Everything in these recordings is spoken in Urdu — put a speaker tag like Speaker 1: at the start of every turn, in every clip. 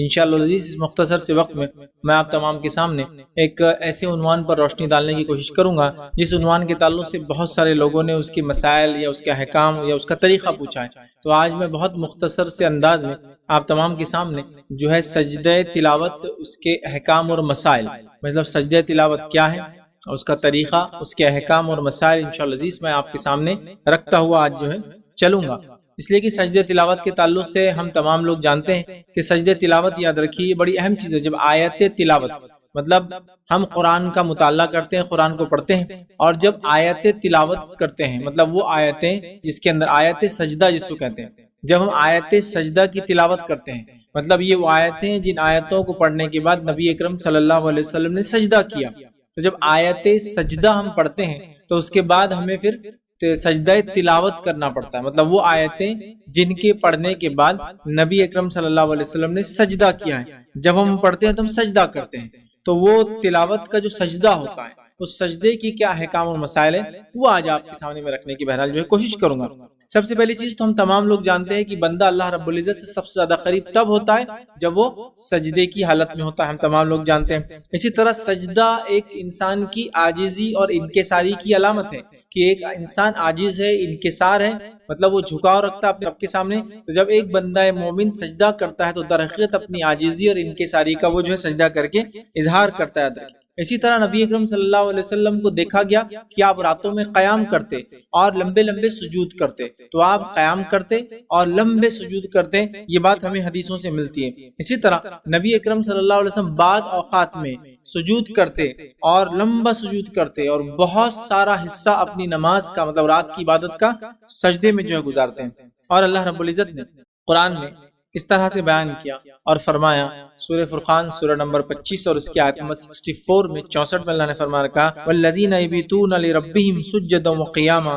Speaker 1: انشاءاللہ اس مختصر سے وقت میں آپ تمام کے سامنے ایک ایسے عنوان پر روشنی ڈالنے کی کوشش کروں گا جس عنوان کے تعلق سے بہت سارے لوگوں نے اس کے مسائل یا اس کے احکام یا اس کا طریقہ پوچھا ہے۔ تو آج میں بہت مختصر سے انداز میں آپ تمام کے سامنے جو ہے سجدہ تلاوت، اس کے احکام اور مسائل، مطلب سجدہ تلاوت کیا ہے، اس کا طریقہ، اس کے احکام اور مسائل انشاءاللہ عزیز میں آپ کے سامنے رکھتا ہوا آج جو ہے چلوں گا۔ اس لیے کہ سجدہ تلاوت کے تعلق سے ہم تمام لوگ جانتے ہیں کہ سجدہ تلاوت یاد رکھیے یہ بڑی اہم چیز ہے۔ جب آیت تلاوت مطلب ہم قرآن کا مطالعہ کرتے ہیں، قرآن کو پڑھتے ہیں، اور جب آیت تلاوت کرتے ہیں مطلب وہ آیتیں جس کے اندر آیت سجدہ جس کو کہتے ہیں، جب ہم آیت سجدہ کی تلاوت کرتے ہیں مطلب یہ وہ آیتیں جن آیتوں کو پڑھنے کے بعد نبی اکرم صلی اللہ علیہ وسلم نے سجدہ کیا، تو جب آیت سجدہ ہم پڑھتے ہیں تو اس کے بعد ہمیں پھر سجدہ تلاوت کرنا پڑتا ہے، مطلب وہ آیتیں جن کے پڑھنے کے بعد نبی اکرم صلی اللہ علیہ وسلم نے سجدہ کیا ہے، جب ہم پڑھتے ہیں تو ہم سجدہ کرتے ہیں، تو وہ تلاوت کا جو سجدہ ہوتا ہے اس سجدے کی کیا احکام اور مسائل ہیں وہ آج آپ کے سامنے میں رکھنے کی بہرحال جو ہے کوشش کروں گا۔ سب سے پہلی چیز تو ہم تمام لوگ جانتے ہیں کہ بندہ اللہ رب العزت سے سب سے زیادہ قریب تب ہوتا ہے جب وہ سجدے کی حالت میں ہوتا ہے، ہم تمام لوگ جانتے ہیں۔ اسی طرح سجدہ ایک انسان کی عاجزی اور انکساری کی علامت ہے کہ ایک انسان عاجز ہے، انکسار ہے، مطلب وہ جھکاؤ رکھتا ہے اپنے رب کے سامنے۔ تو جب ایک بندہ مومن سجدہ کرتا ہے تو در حقیقت اپنی عاجزی اور انکساری کا وہ جو ہے سجدہ کر کے اظہار کرتا ہے۔ اسی طرح نبی اکرم صلی اللہ علیہ وسلم کو دیکھا گیا کہ آپ راتوں میں قیام کرتے اور لمبے لمبے سجود کرتے، تو آپ قیام کرتے اور لمبے سجود کرتے، یہ بات ہمیں حدیثوں سے ملتی ہے۔ اسی طرح نبی اکرم صلی اللہ علیہ وسلم بعض اوقات میں سجود کرتے اور لمبا سجود کرتے اور بہت سارا حصہ اپنی نماز کا مطلب رات کی عبادت کا سجدے میں جو ہے گزارتے ہیں۔ اور اللہ رب العزت نے قرآن میں اس طرح سے بیان کیا اور فرمایا، سورہ فرقان سورہ نمبر 25 اور اس کی آیت نمبر 64 میں 64 میں اللہ نے فرمایا کہا والذین یبیتون لربہم سجدا وقیاما،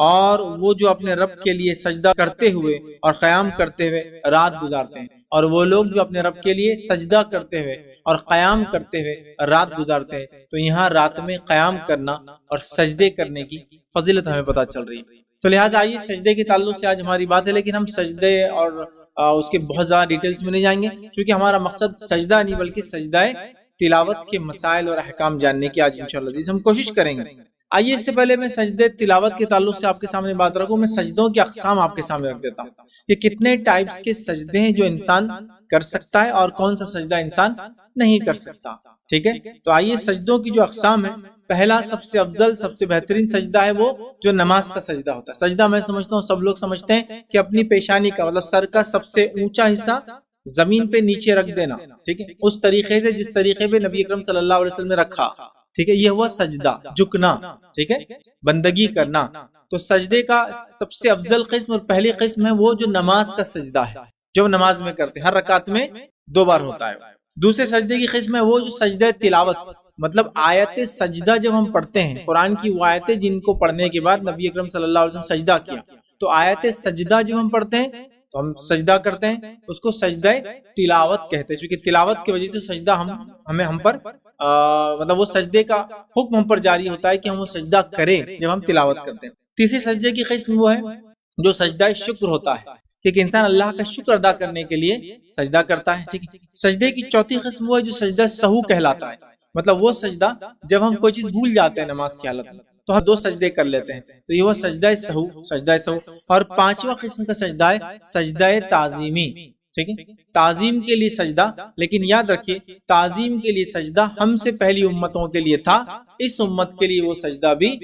Speaker 1: اور وہ جو اپنے رب کے لیے سجدہ کرتے ہوئے اور قیام کرتے ہوئے رات گزارتے ہیں، اور وہ لوگ جو اپنے رب کے لیے سجدہ کرتے ہوئے اور قیام کرتے ہوئے رات گزارتے ہیں، تو یہاں رات میں قیام کرنا اور سجدے کرنے کی فضیلت ہمیں پتہ چل رہی ہے۔ تو لہٰذا آئیے سجدے کے تعلق سے آج ہماری بات ہے، لیکن ہم سجدے اور اس کے بہت زیادہ ڈیٹیلز میں نہیں جائیں گے کیونکہ ہمارا مقصد سجدہ نہیں بلکہ سجدہ تلاوت کے مسائل اور احکام جاننے کی آج انشاءاللہ عزیز ہم کوشش کریں گے۔ آئیے اس سے پہلے میں سجدہ تلاوت کے تعلق سے آپ کے سامنے بات رکھوں، میں سجدوں کی اقسام آپ کے سامنے رکھ دیتا ہوں کہ کتنے ٹائپس کے سجدے ہیں جو انسان کر سکتا ہے اور کون سا سجدہ انسان نہیں کر سکتا، ٹھیک ہے؟ تو آئیے سجدوں کی جو اقسام ہیں، پہلا سب سے افضل سب سے بہترین سجدہ ہے وہ جو نماز کا سجدہ ہوتا ہے۔ سجدہ میں سمجھتا ہوں سب لوگ سمجھتے ہیں کہ اپنی پیشانی کا مطلب سر کا سب سے اونچا حصہ زمین پہ نیچے رکھ دینا، ٹھیک ہے؟ اس طریقے سے جس طریقے پہ نبی اکرم صلی اللہ علیہ وسلم نے رکھا، ٹھیک ہے؟ یہ ہوا سجدہ، جھکنا، ٹھیک ہے؟ بندگی کرنا۔ تو سجدے کا سب سے افضل قسم اور پہلی قسم ہے وہ جو نماز کا سجدہ ہے، جو نماز میں کرتے ہر رکعت میں 2 بار ہوتا ہے۔ دوسرے سجدے کی قسم ہے وہ جو سجدہ تلاوت، مطلب آیت سجدہ جب ہم پڑھتے ہیں، قرآن کی وہ آیتیں جن کو پڑھنے کے بعد نبی اکرم صلی اللہ علیہ وسلم سجدہ کیا، تو آیت سجدہ جب ہم پڑھتے ہیں تو ہم سجدہ کرتے ہیں، اس کو سجدہ تلاوت کہتے ہیں، چونکہ تلاوت کی وجہ سے سجدہ ہم پر مطلب وہ سجدے کا حکم ہم پر جاری ہوتا ہے کہ ہم وہ سجدہ کریں جب ہم تلاوت کرتے ہیں۔ تیسری سجدے کی قسم وہ ہے جو سجدہ شکر ہوتا ہے، کہ انسان اللہ کا شکر ادا کرنے کے لیے سجدہ کرتا ہے، ٹھیک ہے؟ سجدے کی چوتھی قسم وہ ہے جو سجدہ سہو کہلاتا ہے، مطلب وہ سجدہ جب ہم کوئی چیز بھول جاتے ہیں نماز کی حالت میں تو ہم 2 سجدے کر لیتے ہیں، تو یہ وہ سجدہ سہو، سجدہ سہو۔ اور پانچواں قسم کا سجدہ ہے سجدہ تعظیمی، ٹھیک ہے؟ تعظیم کے لیے سجدہ، لیکن یاد رکھیے تعظیم کے لیے سجدہ ہم سے پہلی امتوں کے لیے تھا، اس امت کے لیے وہ سجدہ بھی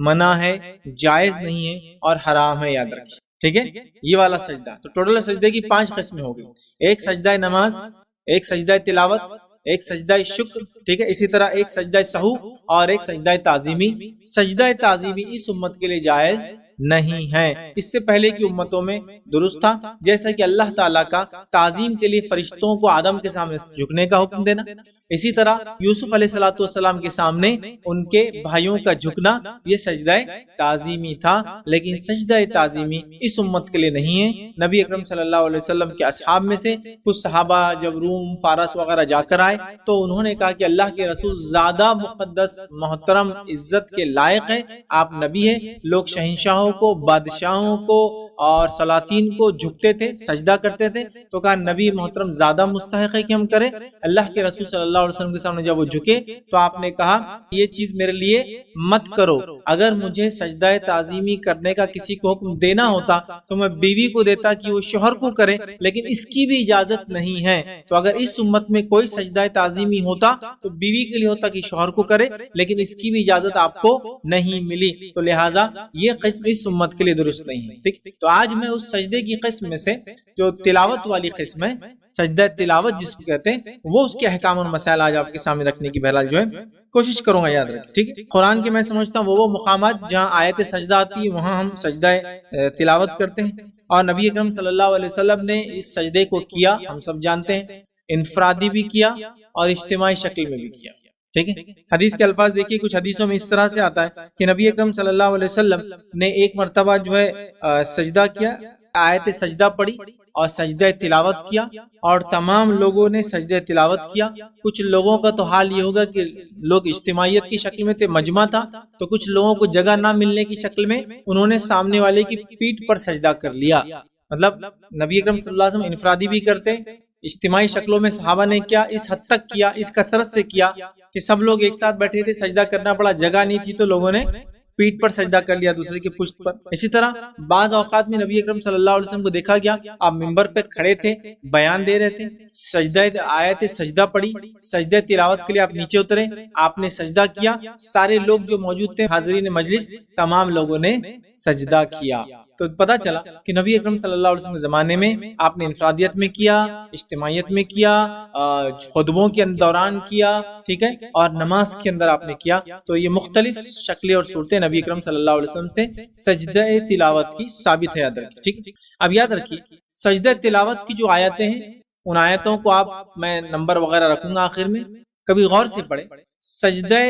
Speaker 1: منع ہے، جائز نہیں ہے اور حرام ہے، یاد رکھیے، ٹھیک ہے؟ یہ والا سجدہ۔ تو ٹوٹل سجدے کی 5 قسمیں ہو گئی، ایک سجدہ نماز، ایک سجدہ تلاوت، ایک سجدہ شکر، ٹھیک ہے؟ اسی طرح ایک سجدہ سہو اور ایک سجدہ تعظیمی۔ سجدہ تعظیمی اس امت کے لیے جائز نہیں ہے، اس سے پہلے کی امتوں میں درست تھا، جیسا کہ اللہ تعالیٰ کا تعظیم کے لیے فرشتوں کو آدم کے سامنے جھکنے کا حکم دینا، اسی طرح یوسف علیہ السلام کے سامنے ان کے بھائیوں کا جھکنا، یہ سجدہ تعظیمی تھا، لیکن سجدہ تعظیمی اس امت کے لیے نہیں ہے۔ نبی اکرم صلی اللہ علیہ وسلم کے اصحاب میں سے کچھ صحابہ جب روم، فارس وغیرہ جا کر آئے تو انہوں نے کہا کہ اللہ کے رسول زیادہ مقدس، محترم، عزت کے لائق ہیں، آپ نبی ہیں، لوگ شہنشاہوں کو، بادشاہوں کو، اور سلاطین کو جھکتے تھے، سجدہ کرتے تھے، تو کہا نبی محترم زیادہ مستحق ہے کہ ہم کریں۔ اللہ کے رسول صلی اللہ علیہ وسلم کے سامنے جب وہ جھکے تو آپ نے کہا یہ چیز میرے لیے مت کرو، اگر مجھے سجدہ تعظیمی کرنے کا کسی کو حکم دینا ہوتا تو میں بیوی کو دیتا کہ وہ شوہر کو کرے، لیکن اس کی بھی اجازت نہیں ہے، تو اگر اس امت میں کوئی سجدہ تعظیمی ہوتا تو بیوی کے لیے ہوتا کہ شوہر کو کرے، لیکن اس کی بھی اجازت آپ کو نہیں ملی، تو لہٰذا یہ قسم اس امت کے لیے درست نہیں ہے۔ ٹھیک، تو آج میں اس سجدے کی قسم میں سے جو تلاوت والی قسم ہے، سجدہ تلاوت جس کو کہتے ہیں، وہ اس کے احکام اور مسائل آج آپ کے سامنے رکھنے کی بہرحال جو ہے کوشش کروں گا، یاد رکھیں۔ ٹھیک ہے، قرآن کے میں سمجھتا ہوں وہ مقامات جہاں آیت سجدہ آتی ہے وہاں ہم سجدہ تلاوت کرتے ہیں، اور نبی اکرم صلی اللہ علیہ وسلم نے اس سجدے کو کیا، ہم سب جانتے ہیں، انفرادی بھی کیا اور اجتماعی شکل میں بھی کیا۔ ٹھیک ہے، حدیث کے الفاظ دیکھیے، کچھ حدیثوں میں اس طرح سے آتا ہے کہ نبی اکرم صلی اللہ علیہ وسلم نے ایک مرتبہ جو ہے سجدہ کیا، آیت سجدہ پڑھی اور سجدہ تلاوت کیا، اور تمام لوگوں نے سجدہ تلاوت کیا۔ کچھ لوگوں کا تو حال یہ ہوگا کہ لوگ اجتماعیت کی شکل میں تھے، مجمع تھا، تو کچھ لوگوں کو جگہ نہ ملنے کی شکل میں انہوں نے سامنے والے کی پیٹھ پر سجدہ کر لیا۔ مطلب نبی اکرم صلی اللہ علیہ وسلم انفرادی بھی کرتے، اجتماعی شکلوں میں صحابہ نے کیا، اس حد تک کیا، اس کثرت سے کیا کہ سب لوگ ایک ساتھ بیٹھے تھے، سجدہ کرنا پڑا، جگہ نہیں تھی تو لوگوں نے پیٹھ پر سجدہ کر لیا، دوسرے کی پشت پر۔ اسی طرح بعض اوقات میں نبی اکرم صلی اللہ علیہ وسلم کو دیکھا گیا آپ منبر پہ کھڑے تھے، بیان دے رہے تھے، سجدہ آیت سجدہ پڑھی، سجدہ تلاوت کے لیے آپ نیچے اترے، آپ نے سجدہ کیا، سارے لوگ جو موجود تھے حاضرین مجلس تمام لوگوں نے سجدہ کیا۔ تو پتہ چلا کہ نبی اکرم صلی اللہ علیہ وسلم کے زمانے میں آپ نے انفرادیت میں کیا، اجتماعیت میں کیا، خطبوں کے دوران کیا، ٹھیک ہے، اور نماز کے اندر آپ نے کیا۔ تو یہ مختلف شکلیں اور صورتیں نبی اکرم صلی اللہ علیہ وسلم سے سجدہ تلاوت کی ثابت ہے، یاد رکھیے۔ ٹھیک، اب یاد رکھیے سجدہ تلاوت کی جو آیتیں ہیں ان آیتوں کو آپ میں نمبر وغیرہ رکھوں گا آخر میں، کبھی غور سے پڑھیں۔ سجدہ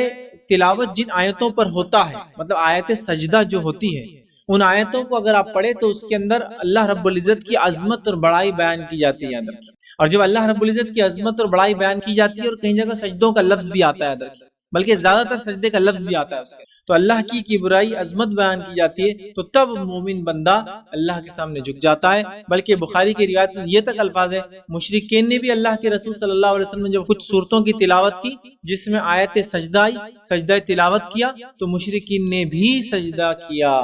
Speaker 1: تلاوت جن آیتوں پر ہوتا ہے، مطلب آیت سجدہ جو ہوتی ہے، ان آیتوں کو اگر آپ پڑھیں تو اس کے اندر اللہ رب العزت کی عظمت اور بڑائی بیان کی جاتی ہے، یاد رکھیے۔ اور جب اللہ رب العزت کی عظمت اور بڑائی بیان کی جاتی ہے اور کہیں جگہ سجدوں کا لفظ بھی آتا ہے، یاد رکھیے، بلکہ زیادہ تر سجدے کا لفظ بھی آتا ہے اس کے، تو اللہ کی کبریائی عظمت بیان کی جاتی ہے، تو تب مومن بندہ اللہ کے سامنے جھک جاتا ہے۔ بلکہ بخاری کی روایت میں یہ تک الفاظ ہے، مشرکین نے بھی اللہ کے رسول صلی اللہ علیہ وسلم نے جب کچھ صورتوں کی تلاوت کی جس میں آیت سجدہ آئی، سجدہ تلاوت کیا، تو مشرکین نے بھی سجدہ کیا۔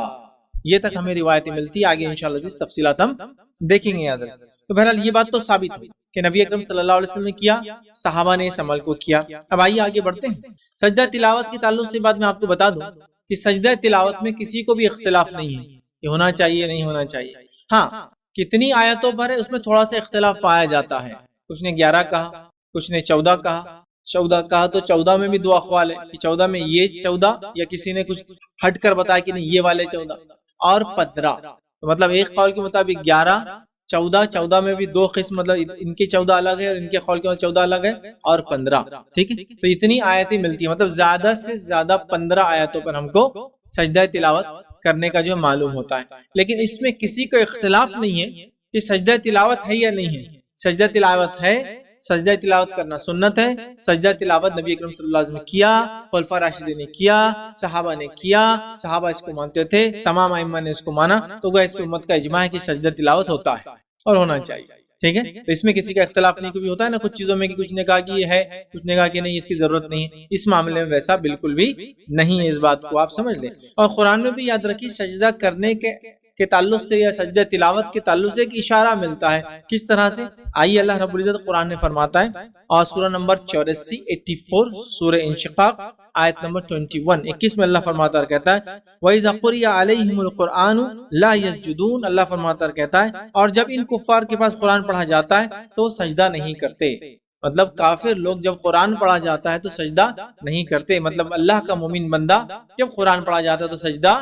Speaker 1: یہ تک ہمیں روایتیں ملتی، آگے انشاءاللہ جس تفصیلات ہم دیکھیں گے، یاد رکھیں۔ تو بہرحال یہ بات تو ثابت ہوئی کہ نبی اکرم صلی اللہ علیہ وسلم نے کیا، صحابہ نے اس عمل کو کیا۔ اب آئیے آگے بڑھتے ہیں۔ سجدہ تلاوت کے تعلق سے بات میں آپ کو بتا دوں کہ سجدہ تلاوت میں کسی کو بھی اختلاف نہیں ہے کہ ہونا چاہیے نہیں ہونا چاہیے۔ ہاں، کتنی آیتوں پر ہے اس میں تھوڑا سا اختلاف پایا جاتا ہے، کچھ نے 11 کہا، کچھ نے 14 کہا۔ 14 کہا تو 14 میں بھی دو اقوال ہے کہ 14 میں یہ 14 یا کسی نے کچھ ہٹ کر بتایا کہ نہیں یہ والے 14، اور 15، مطلب ایک قول کے مطابق 11، 14، 14 میں بھی دو قسم، مطلب ان کے 14 الگ ہے اور ان کے قول کے 14 الگ ہے، اور 15، ٹھیک ہے۔ تو اتنی آیتیں ملتی ہیں، مطلب زیادہ سے زیادہ 15 آیتوں پر ہم کو سجدہ تلاوت کرنے کا جو معلوم ہوتا ہے، لیکن اس میں کسی کو اختلاف نہیں ہے کہ سجدہ تلاوت ہے یا نہیں ہے۔ سجدہ تلاوت ہے، سجدہ تلاوت کرنا سنت ہے، سجدہ تلاوت نبی اکرم صلی اللہ علیہ وسلم نے کیا، خلفاء راشدین نے کیا، صحابہ نے کیا، صحابہ اس کو مانتے تھے، تمام ائمہ نے اس کو مانا، تو گویا اس پہ امت کا اجماع ہے کہ سجدہ تلاوت ہوتا ہے اور ہونا چاہیے، ٹھیک ہے۔ تو اس میں کسی کا اختلاف نہیں، کبھی ہوتا ہے نا کچھ چیزوں میں کہ کچھ نے کہا کہ یہ ہے، کچھ نے کہا کہ نہیں اس کی ضرورت نہیں ہے، اس معاملے میں ویسا بالکل بھی نہیں ہے، اس بات کو آپ سمجھ لیں۔ اور قرآن میں بھی یاد رکھیے سجدہ کرنے کے تعلق سے یا سجدہ تلاوت کے تعلق سے ایک اشارہ ملتا ہے، کس طرح سے؟ آئیے اللہ رب العزت قرآن میں فرماتا ہے، اور سورہ نمبر 84 سورہ انشقاق آیت نمبر 21 میں اللہ فرماتا ہے کہتا ہے وَإِذَا قُرِئَ عَلَيْهِمُ الْقُرْآنُ لَا يَسْجُدُونَ، اللہ فرماتا ہے کہتا ہے اور جب ان کفار کے پاس قرآن پڑھا جاتا ہے تو وہ سجدہ نہیں کرتے، مطلب کافر لوگ جب قرآن پڑھا جاتا ہے تو سجدہ نہیں کرتے، مطلب اللہ کا مومن بندہ جب قرآن پڑھا جاتا ہے تو سجدہ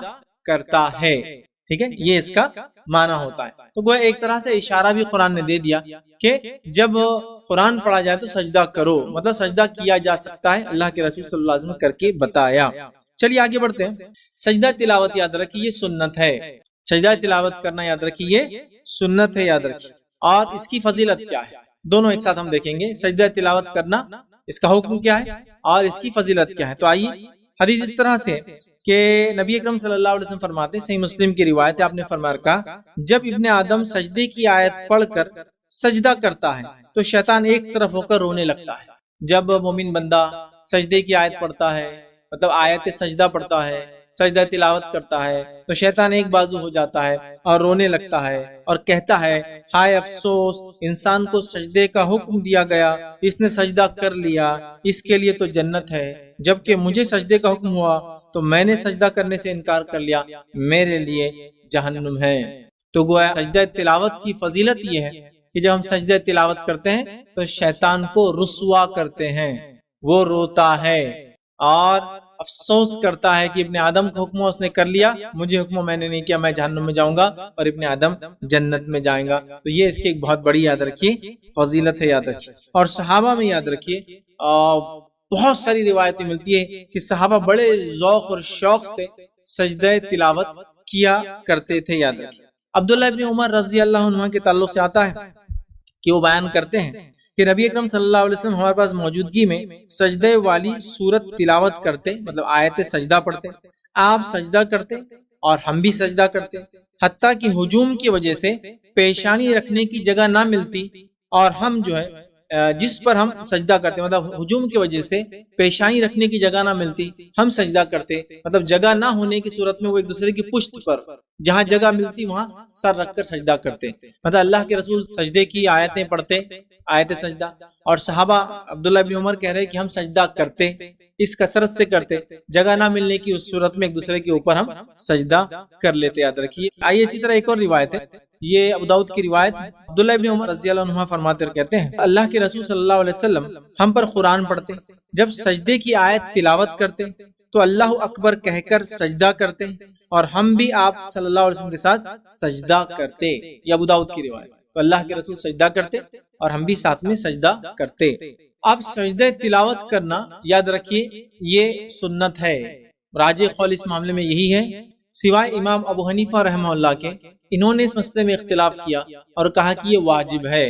Speaker 1: کرتا ہے، ٹھیک ہے، یہ اس کا معنی ہوتا ہے۔ تو گویا ایک طرح سے اشارہ بھی قرآن نے دے دیا کہ جب قرآن پڑھا جائے تو سجدہ کرو، مطلب سجدہ کیا جا سکتا ہے، اللہ کے رسول صلی اللہ علیہ وسلم کر کے بتایا۔ چلیے آگے بڑھتے ہیں۔ سجدہ تلاوت یاد رکھیے یہ سنت ہے، سجدہ تلاوت کرنا یاد رکھیے یہ سنت ہے، یاد رکھیے۔ اور اس کی فضیلت کیا ہے دونوں ایک ساتھ ہم دیکھیں گے، سجدہ تلاوت کرنا اس کا حکم کیا ہے اور اس کی فضیلت کیا ہے۔ تو آئیے حدیث اس طرح سے کہ نبی اکرم صلی اللہ علیہ وسلم فرماتے ہیں، صحیح مسلم کی روایت ہے، آپ نے فرمایا کہا جب ابن آدم سجدے کی آیت پڑھ کر سجدہ کرتا ہے تو شیطان ایک طرف ہو کر رونے لگتا ہے۔ جب مومن بندہ سجدے کی آیت پڑھتا ہے، مطلب آیت سجدہ پڑھتا ہے، سجدہ تلاوت کرتا ہے، تو شیطان ایک بازو ہو جاتا ہے اور رونے لگتا ہے اور کہتا ہے ہائے افسوس، انسان کو سجدے کا حکم دیا گیا، اس نے سجدہ کر لیا، اس کے لیے تو جنت ہے، جبکہ مجھے سجدے کا حکم ہوا تو میں نے سجدہ کرنے سے انکار کر لیا، میرے لیے جہنم ہے۔ تو گویا سجدہ تلاوت کی فضیلت یہ ہے کہ جب ہم سجدہ تلاوت کرتے ہیں تو شیطان کو رسوا کرتے ہیں، وہ روتا ہے اور افسوس کرتا ہے کہ ابن آدم کو حکم اس نے کر لیا، مجھے حکم میں نے نہیں کیا، میں جہنم میں جاؤں گا اور ابن آدم جنت میں جائیں گا۔ تو یہ اس کی ایک بہت بڑی یاد رکھیے فضیلت ہے، یاد رکھیے۔ اور صحابہ میں یاد رکھیے بہت ساری روایتیں ملتی ہے کہ صحابہ بڑے ذوق اور شوق سے سجدہ تلاوت کیا کرتے تھے، یاد رکھیے۔ عبداللہ ابن عمر رضی اللہ عنہ کے تعلق سے آتا ہے کہ وہ بیان کرتے ہیں کہ نبی اکرم صلی اللہ علیہ وسلم ہمارے پاس موجودگی میں سجدے والی سورت تلاوت کرتے، مطلب آیت سجدہ پڑھتے، آپ سجدہ کرتے اور ہم بھی سجدہ کرتے، حتیٰ کہ ہجوم کی وجہ سے پیشانی رکھنے کی جگہ نہ ملتی اور ہم جو ہے جس پر ہم سجدہ کرتے، مطلب ہجوم کی وجہ سے پیشانی رکھنے کی جگہ نہ ملتی، ہم سجدہ کرتے، مطلب جگہ نہ ہونے کی صورت میں وہ ایک دوسرے کی پشت پر جہاں جگہ ملتی وہاں سر رکھ کر سجدہ کرتے، مطلب اللہ کے رسول سجدے کی آیتیں پڑھتے، آیت سجدہ، اور صحابہ عبداللہ بن عمر کہہ رہے کہ ہم سجدہ کرتے، اس کثرت سے کرتے، جگہ نہ ملنے کی اس صورت میں ایک دوسرے کے اوپر ہم سجدہ کر لیتے، یاد رکھیے۔ آئیے اسی طرح ایک اور روایت ہے، یہ ابو داؤد کی روایت ہے، عبداللہ ابن عمر رضی اللہ عنہ فرماتے اور کہتے ہیں اللہ کے رسول صلی اللہ علیہ وسلم ہم پر قرآن پڑھتے، جب سجدے کی آیت تلاوت کرتے تو اللہ اکبر کہہ کر سجدہ کرتے اور ہم بھی آپ صلی اللہ علیہ وسلم کے ساتھ سجدہ کرتے، یہ ابو داؤد کی روایت۔ تو اللہ کے رسول سجدہ کرتے اور ہم بھی ساتھ میں سجدہ کرتے۔ اب سجدہ تلاوت کرنا یاد رکھیے یہ سنت ہے، راجح قول اس معاملے میں یہی ہے، سوائے امام ابو حنیفہ رحمہ اللہ کے، انہوں نے اس مسئلے میں اختلاف کیا اور کہا کہ یہ واجب ہے۔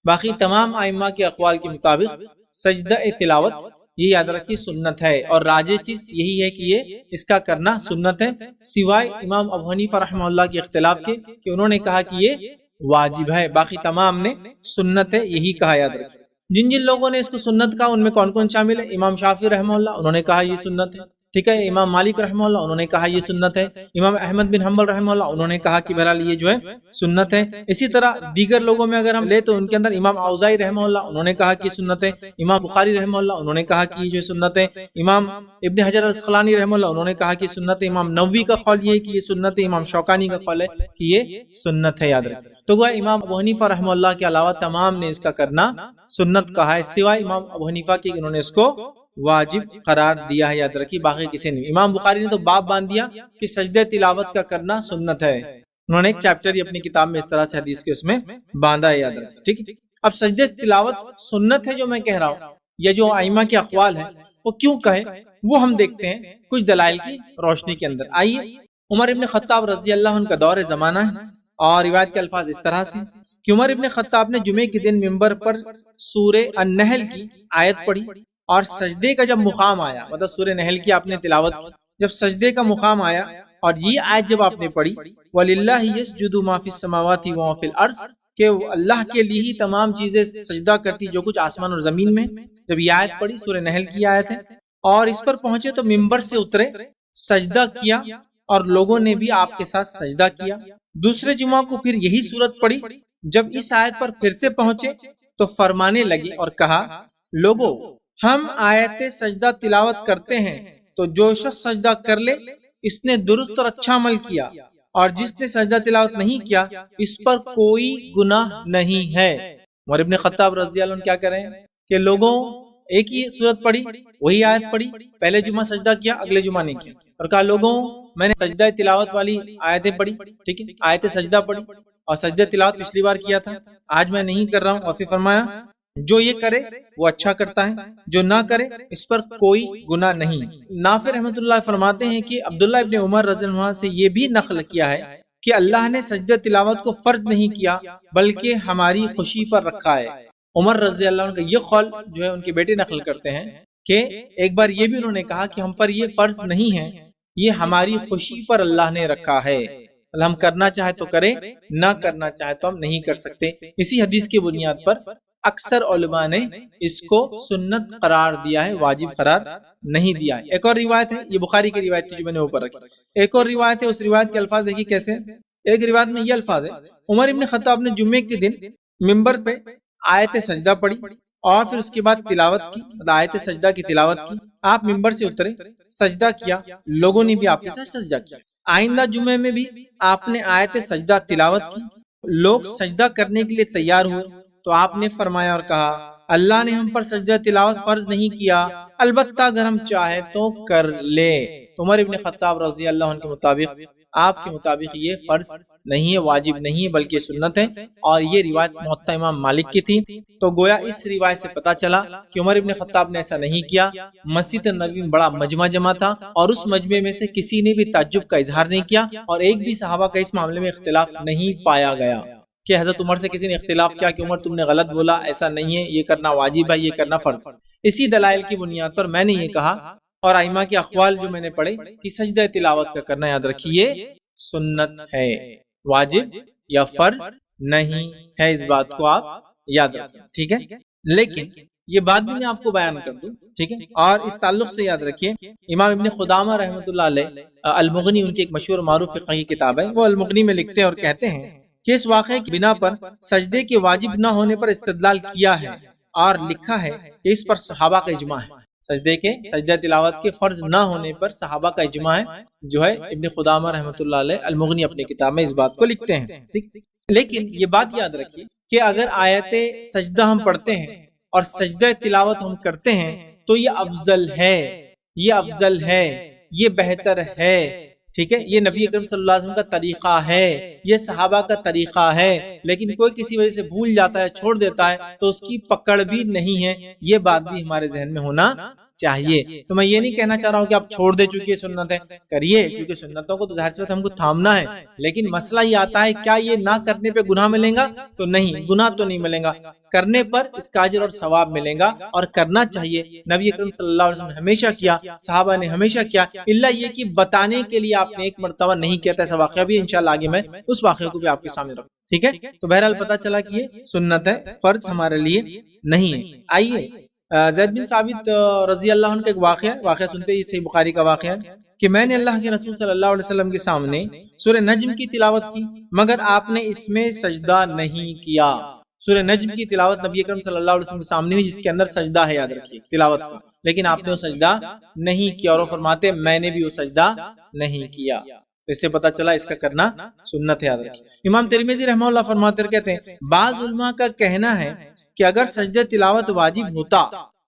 Speaker 1: باقی تمام ائمہ کے اقوال کے مطابق سجدہ تلاوت یہ یاد رکھیے سنت ہے، اور راجح چیز یہی ہے کہ یہ اس کا کرنا سنت ہے، سوائے امام ابو حنیفہ رحمہ اللہ کے اختلاف کے کہ انہوں نے کہا کہ یہ واجب ہے، باقی تمام نے سنت ہے یہی کہا، یاد رکھیے۔ جن لوگوں نے اس کو سنت کہا ان میں کون کون شامل ہے؟ امام شافعی رحمہ اللہ، انہوں نے کہا یہ سنت ہے، ٹھیک ہے۔ امام مالک رحمہ اللہ، انہوں نے کہا یہ سنت ہے۔ امام احمد بن حنبل رحمہ اللہ، انہوں نے کہا کہ بہرحال یہ جو ہے سنت ہے۔ اسی طرح دیگر لوگوں میں اگر ہم لیں تو ان کے اندر امام اوزاعی رحمہ اللہ، انہوں نے کہا کہ سنت ہے۔ امام بخاری رحمہ اللہ، انہوں نے کہا کہ یہ جو سنت ہے۔ امام ابن حجر العسقلانی رحمہ اللہ، انہوں نے کہا کہ سنت ہے۔ امام نووی کا قول یہ ہے کہ یہ سنت ہے۔ امام شوکانی کا قول ہے کہ یہ سنت ہے، یاد رکھیں۔ تو گویا امام ابو حنیفہ رحمہ اللہ کے علاوہ تمام نے اس کا کرنا سنت کہا ہے، سوائے امام ابو حنیفہ کے انہوں نے اس کو واجب قرار دیا ہے، یاد رکھیے، باقی کسی نے۔ امام بخاری نے تو باب باندھ دیا کہ سجدہ تلاوت کا کرنا سنت ہے، انہوں نے ایک چیپٹر ہی اپنی کتاب میں اس طرح سے حدیث کے اس میں باندھا ہے، یاد رکھیے، ٹھیک ہے۔ اب سجدہ تلاوت سنت ہے جو میں کہہ رہا ہوں، یا جو ائمہ کے اقوال ہیں وہ کیوں کہے وہ ہم دیکھتے ہیں کچھ دلائل کی روشنی کے اندر۔ آئیے، عمر ابن خطاب رضی اللہ عنہ کا دور زمانہ ہے، اور روایت کے الفاظ اس طرح سے کہ عمر ابن خطاب نے جمعے کے دن منبر پر سورہ النحل کی آیت پڑھی، اور سجدے کا جب مقام آیا، مطلب سورہ نحل کی آپ نے تلاوت کی، جب سجدے کا مقام آیا اور یہ آیت جب آپ نے پڑھی وَلِلَّهِ يَسْجُدُ مَا فِي السَّمَاوَاتِ وَمَا فِي الْأَرْضِ، کہ اللہ کے لیے ہی تمام چیزیں سجدہ کرتی جو کچھ آسمان اور زمین میں۔ جب یہ آیت پڑھی، سورہ نحل کی آیت ہے، اور اس پر پہنچے تو منبر سے اترے، سجدہ کیا اور لوگوں نے بھی آپ کے ساتھ سجدہ کیا۔ دوسرے جمعہ کو پھر یہی سورت پڑھی، جب اس آیت پر پھر سے پہنچے تو فرمانے لگے اور کہا لوگو ہم آیت سجدہ تلاوت کرتے ہیں تو جو شخص سجدہ کر لے اس نے درست اور اچھا عمل کیا، اور جس نے سجدہ تلاوت نہیں کیا اس پر کوئی گناہ نہیں ہے۔ عمر ابن خطاب رضی اللہ عنہ کیا کریں کہ لوگوں ایک ہی صورت پڑھی، وہی آیت پڑھی، پہلے جمعہ سجدہ کیا، اگلے جمعہ نہیں کیا، اور کہا لوگوں میں نے سجدہ تلاوت والی آیتیں پڑھی، ٹھیک ہے، آیت سجدہ پڑھی اور سجدہ تلاوت پچھلی بار کیا تھا، آج میں نہیں کر رہا ہوں، اور پھر فرمایا جو یہ کرے وہ اچھا کرتا ہے، جو نہ کرے اس پر کوئی گناہ نہیں۔ نافع رحمۃ اللہ فرماتے ہیں کہ عبداللہ ابن عمر رضی اللہ عنہ سے یہ بھی نقل کیا ہے کہ اللہ نے سجدہ تلاوت کو فرض نہیں کیا بلکہ ہماری خوشی پر رکھا ہے۔ عمر رضی اللہ عنہ کا یہ قول جو ہے ان کے بیٹے نقل کرتے ہیں کہ ایک بار یہ بھی انہوں نے کہا کہ ہم پر یہ فرض نہیں ہے یہ ہماری خوشی پر اللہ نے رکھا ہے، ہم کرنا چاہے تو کریں، نہ کرنا چاہے تو ہم نہیں کر سکتے۔ اسی حدیث کی بنیاد پر اکثر علماء نے اس کو سنت قرار دیا ہے، واجب قرار نہیں دیا ہے۔ ایک اور روایت ہے، یہ بخاری کی روایت تھی جو میں نے اوپر رکھی، ایک اور روایت ہے، اس روایت کے الفاظ دیکھیے کیسے۔ ایک روایت میں یہ الفاظ ہے، عمر ابن خطاب نے جمعے کے دن منبر پہ آیت سجدہ پڑھی اور پھر اس کے بعد تلاوت کی، آیت سجدہ کی تلاوت کی، آپ منبر سے اترے، سجدہ کیا، لوگوں نے بھی آپ کے ساتھ سجدہ کیا۔ آئندہ جمعے میں بھی آپ نے آیت سجدہ تلاوت کی، لوگ سجدہ کرنے کے لیے تیار ہوئے تو آپ نے فرمایا اور کہا اللہ نے ہم پر سجدہ تلاوت فرض نہیں کیا، البتہ اگر ہم چاہے تو کر لے۔ تو عمر ابن خطاب رضی اللہ عنہ کے مطابق، آپ کے مطابق یہ فرض نہیں ہے، واجب نہیں ہے، بلکہ سنت ہے، اور یہ روایت موطا امام مالک کی تھی۔ تو گویا اس روایت سے پتا چلا کہ عمر ابن خطاب نے ایسا نہیں کیا۔ مسجد نبوی میں بڑا مجمع جمع تھا اور اس مجمع میں سے کسی نے بھی تعجب کا اظہار نہیں کیا، اور ایک بھی صحابہ کا اس معاملے میں اختلاف نہیں پایا گیا کہ حضرت عمر سے کسی نے اختلاف کیا کہ عمر تم نے غلط بولا، ایسا نہیں ہے، یہ کرنا واجب ہے، یہ کرنا فرض۔ اسی دلائل کی بنیاد پر میں نے یہ کہا، اور ائمہ کے اقوال جو میں نے پڑھے، کہ سجدہ تلاوت کا کرنا یاد رکھیے سنت ہے، واجب یا فرض نہیں ہے، اس بات کو آپ یاد رکھیں، ٹھیک ہے۔ لیکن یہ بات بھی میں آپ کو بیان کر دوں، ٹھیک ہے، اور اس تعلق سے یاد رکھیے امام ابن قدامہ رحمۃ اللہ علیہ المغنی، ان کی ایک مشہور معروف فقہی کتاب ہے، وہ المغنی میں لکھتے ہیں اور کہتے ہیں کہ اس واقعے کی بنا پر سجدے کے واجب نہ ہونے پر استدلال کیا ہے اور لکھا ہے کہ اس پر صحابہ کا اجماع ہے، سجدہ تلاوت کے فرض نہ ہونے پر صحابہ کا اجماع ہے، جو ہے ابن قدامہ رحمۃ اللہ علیہ المغنی اپنی کتاب میں اس بات کو لکھتے ہیں، ٹھیک۔ لیکن یہ بات یاد رکھیے کہ اگر آیت سجدہ ہم پڑھتے ہیں اور سجدہ تلاوت ہم کرتے ہیں تو یہ افضل ہے، یہ افضل ہے، یہ بہتر ہے، ٹھیک ہے، یہ نبی اکرم صلی اللہ علیہ وسلم کا طریقہ ہے، یہ صحابہ کا طریقہ ہے۔ لیکن کوئی کسی وجہ سے بھول جاتا ہے، چھوڑ دیتا ہے، تو اس کی پکڑ بھی نہیں ہے، یہ بات بھی ہمارے ذہن میں ہونا چاہیے۔ تو میں یہ نہیں کہنا چاہ رہا ہوں کہ آپ چھوڑ دے چکے سنت ہے، کریے، کیونکہ سنتوں کو تو ظاہر سی بات ہم کو تھامنا ہے، لیکن مسئلہ یہ آتا ہے کیا یہ نہ کرنے پہ گناہ ملیں گا؟ تو نہیں، گناہ تو نہیں ملیں گا، کرنے پر اس کا اجر اور ثواب ملیں گا، اور کرنا چاہیے۔ نبی اکرم صلی اللہ علیہ وسلم نے ہمیشہ کیا، صحابہ نے ہمیشہ کیا، الا یہ کہ بتانے کے لیے آپ نے ایک مرتبہ نہیں کیا تھا، ایسا واقعہ بھی انشاءاللہ آگے میں اس واقعے کو بھی آپ کے سامنے رکھوں، ٹھیک ہے۔ تو بہرحال پتہ چلا کہ یہ سنت ہے، فرض ہمارے لیے نہیں ہے۔ آئیے زید بن ثابت رضی اللہ عنہ کا ایک واقعہ سنتے ہی، صحیح بخاری کا واقعہ ہے کہ میں نے اللہ کے رسول صلی اللہ علیہ وسلم کے سامنے سورہ نجم کی تلاوت کی، مگر آپ نے اس میں سجدہ نہیں کیا۔ سورہ نجم کی تلاوت نبی اکرم صلی اللہ علیہ وسلم کے سامنے ہوئی، جس کے اندر سجدہ ہے، یاد رکھیے، تلاوت کا، لیکن آپ نے وہ سجدہ نہیں کیا، اور وہ فرماتے میں نے بھی وہ سجدہ نہیں کیا۔ اس سے پتہ چلا اس کا کرنا سنت ہے، یاد رکھیے۔ امام ترمذی رحمہ اللہ فرماتے کہتے ہیں بعض علماء کا کہنا ہے کہ اگر سجدہ تلاوت واجب ہوتا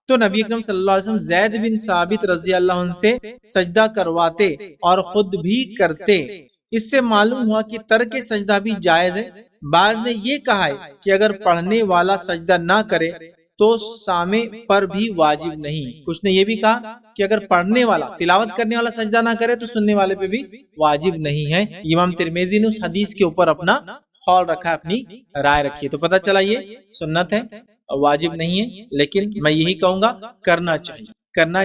Speaker 1: تو نبی اکرم صلی اللہ علیہ وسلم زید بن ثابت رضی اللہ عنہ سے سجدہ کرواتے اور خود بھی کرتے۔ اس سے معلوم ہوا کہ ترک سجدہ بھی جائز ہے۔ بعض نے یہ کہا ہے کہ اگر پڑھنے والا سجدہ نہ کرے تو سامع پر بھی واجب نہیں۔ کچھ نے یہ بھی کہا کہ اگر پڑھنے والا، تلاوت کرنے والا سجدہ نہ کرے تو سننے والے پہ بھی واجب نہیں ہے۔ امام ترمذی نے اس حدیث کے اوپر اپنا قول رکھا، اپنی رائے رکھی ہے۔ تو پتہ چلا یہ سنت ہے، واجب نہیں ہے، لیکن میں یہی کہوں گا کرنا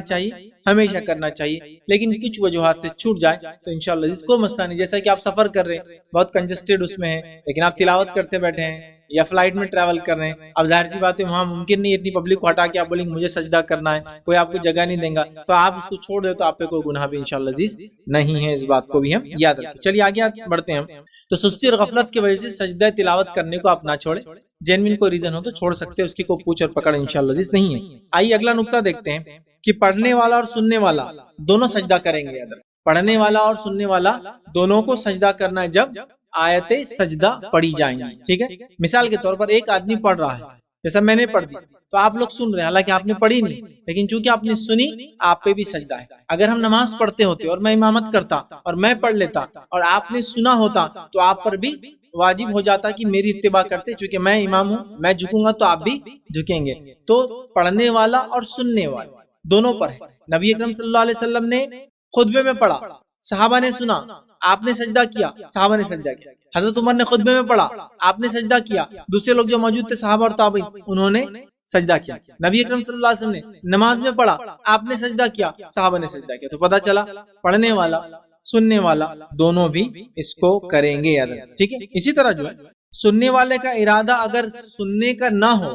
Speaker 1: چاہیے، ہمیشہ کرنا چاہیے، لیکن کچھ وجوہات سے چھوٹ جائے تو انشاءاللہ اس کو مسئلہ نہیں۔ جیسا کہ آپ سفر کر رہے ہیں، بہت کنجسٹڈ اس میں ہے، لیکن آپ تلاوت کرتے بیٹھے ہیں، یا فلائٹ میں ٹریول کر رہے ہیں، اب ظاہر سی بات ہے وہاں ممکن نہیں اتنی پبلک کو ہٹا کے آپ بولیں گے مجھے سجدہ کرنا ہے، کوئی آپ کو جگہ نہیں دیں گا، تو آپ اس کو چھوڑ دے تو آپ پہ کوئی گناہ بھی انشاءاللہ عزیز نہیں ہے۔ اس بات کو بھی ہم یاد رکھیں۔ چلیے آگے بڑھتے ہیں ہم۔ تو سستی اور غفلت کی وجہ سے سجدہ تلاوت کرنے کو آپ نہ چھوڑیں، جینوین کوئی ریزن ہو تو چھوڑ سکتے ہیں، اس کی کوئی پوچھ اور پکڑ انشاءاللہ عزیز نہیں ہے۔ آئیے اگلا نقطہ دیکھتے ہیں کہ پڑھنے والا اور سننے والا دونوں سجدہ کریں گے۔ پڑھنے والا اور سننے والا دونوں کو سجدہ کرنا ہے جب آیت سجدہ پڑھی جائیں گی، ٹھیک ہے۔ مثال کے طور پر ایک آدمی پڑھ رہا ہے، جیسا میں نے پڑھ دی تو آپ لوگ سن رہے ہیں، حالانکہ آپ نے پڑھی نہیں، لیکن چونکہ آپ نے سنی آپ پہ بھی سجدہ ہے۔ اگر ہم نماز پڑھتے ہوتے اور میں امامت کرتا اور میں پڑھ لیتا اور آپ نے سنا ہوتا تو آپ پر بھی واجب ہو جاتا کہ میری اتباع کرتے، چونکہ میں امام ہوں، میں جھکوں گا تو آپ بھی جھکیں گے۔ تو پڑھنے والا اور سننے والا دونوں پر ہے۔ نبی اکرم صلی اللہ علیہ وسلم نے خطبے میں پڑھا، صحابہ نے سنا، آپ نے سجدہ کیا، صحابہ نے سجدہ کیا۔ حضرت عمر نے خطبے میں پڑھا، آپ نے سجدہ کیا، دوسرے لوگ جو موجود تھے صحابہ اور تابعین، انہوں نے سجدہ کیا. نبی اکرم صلی اللہ علیہ وسلم نے نماز میں پڑھا, آپ نے سجدہ کیا, صحابہ نے سجدہ کیا. تو پتہ چلا پڑھنے والا سننے والا دونوں بھی اس کو کریں گے, یاد رکھیں. ٹھیک ہے. اسی طرح جو ہے سننے والے کا ارادہ اگر سننے کا نہ ہو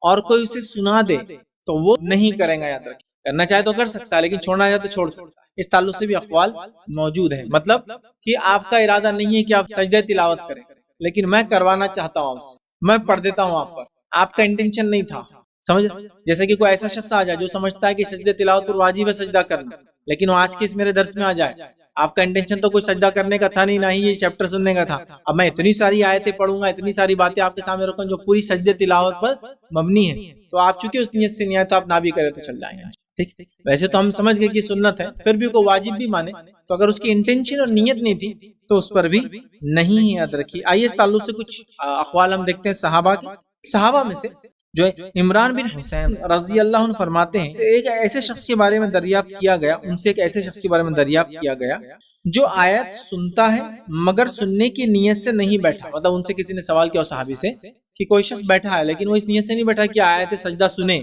Speaker 1: اور کوئی اسے سنا دے تو وہ نہیں کریں گا, یاد رکھیں. کرنا چاہے تو کر سکتا ہے, لیکن چھوڑنا چاہے تو چھوڑ سکتا ہے. اس تعلق سے بھی اقوال موجود ہے. مطلب کہ آپ کا ارادہ نہیں ہے کہ آپ سجدہ تلاوت کریں, لیکن میں کروانا چاہتا ہوں آپ سے, میں پڑھ دیتا ہوں آپ پر, آپ کا انٹینشن نہیں تھا. سمجھ, جیسے کہ کوئی ایسا شخص آ جائے جو سمجھتا ہے کہ سجدہ تلاوت پر واجب ہے سجدہ کرنا, لیکن وہ آج کے اس میرے درس میں آ جائے, آپ کا انٹینشن تو کوئی سجدہ کرنے کا تھا نہیں, نہ ہی یہ چیپٹر سننے کا تھا. اب میں اتنی ساری آیتیں پڑھوں گا, اتنی ساری باتیں آپ کے سامنے رکھوں جو پوری سجدہ تلاوت پر مبنی ہے, تو آپ چونکہ اس نیت سے نہیں آئے تو آپ نہ بھی کرے تو چل جائیں گے. ٹھیک. ویسے تو ہم سمجھ گئے کہ سنت ہے, پھر بھی کوئی واجب بھی مانے تو اگر اس کی انٹینشن اور نیت نہیں تھی تو اس پر بھی نہیں ہے, یاد رکھیے. آئیے اس تعلق سے کچھ اقوال ہم دیکھتے ہیں صحابہ کے. صحابہ میں سے جو عمران بن حسین رضی اللہ عنہ فرماتے ہیں, ایک ایسے شخص کے بارے میں دریافت کیا گیا, ان سے ایک ایسے شخص کے بارے میں دریافت کیا گیا جو آیت سنتا ہے مگر سننے کی نیت سے نہیں بیٹھا. مطلب ان سے کسی نے سوال کیا صحابی سے کہ کوئی شخص بیٹھا ہے لیکن وہ اس نیت سے نہیں بیٹھا کہ آیت سجدہ سنے,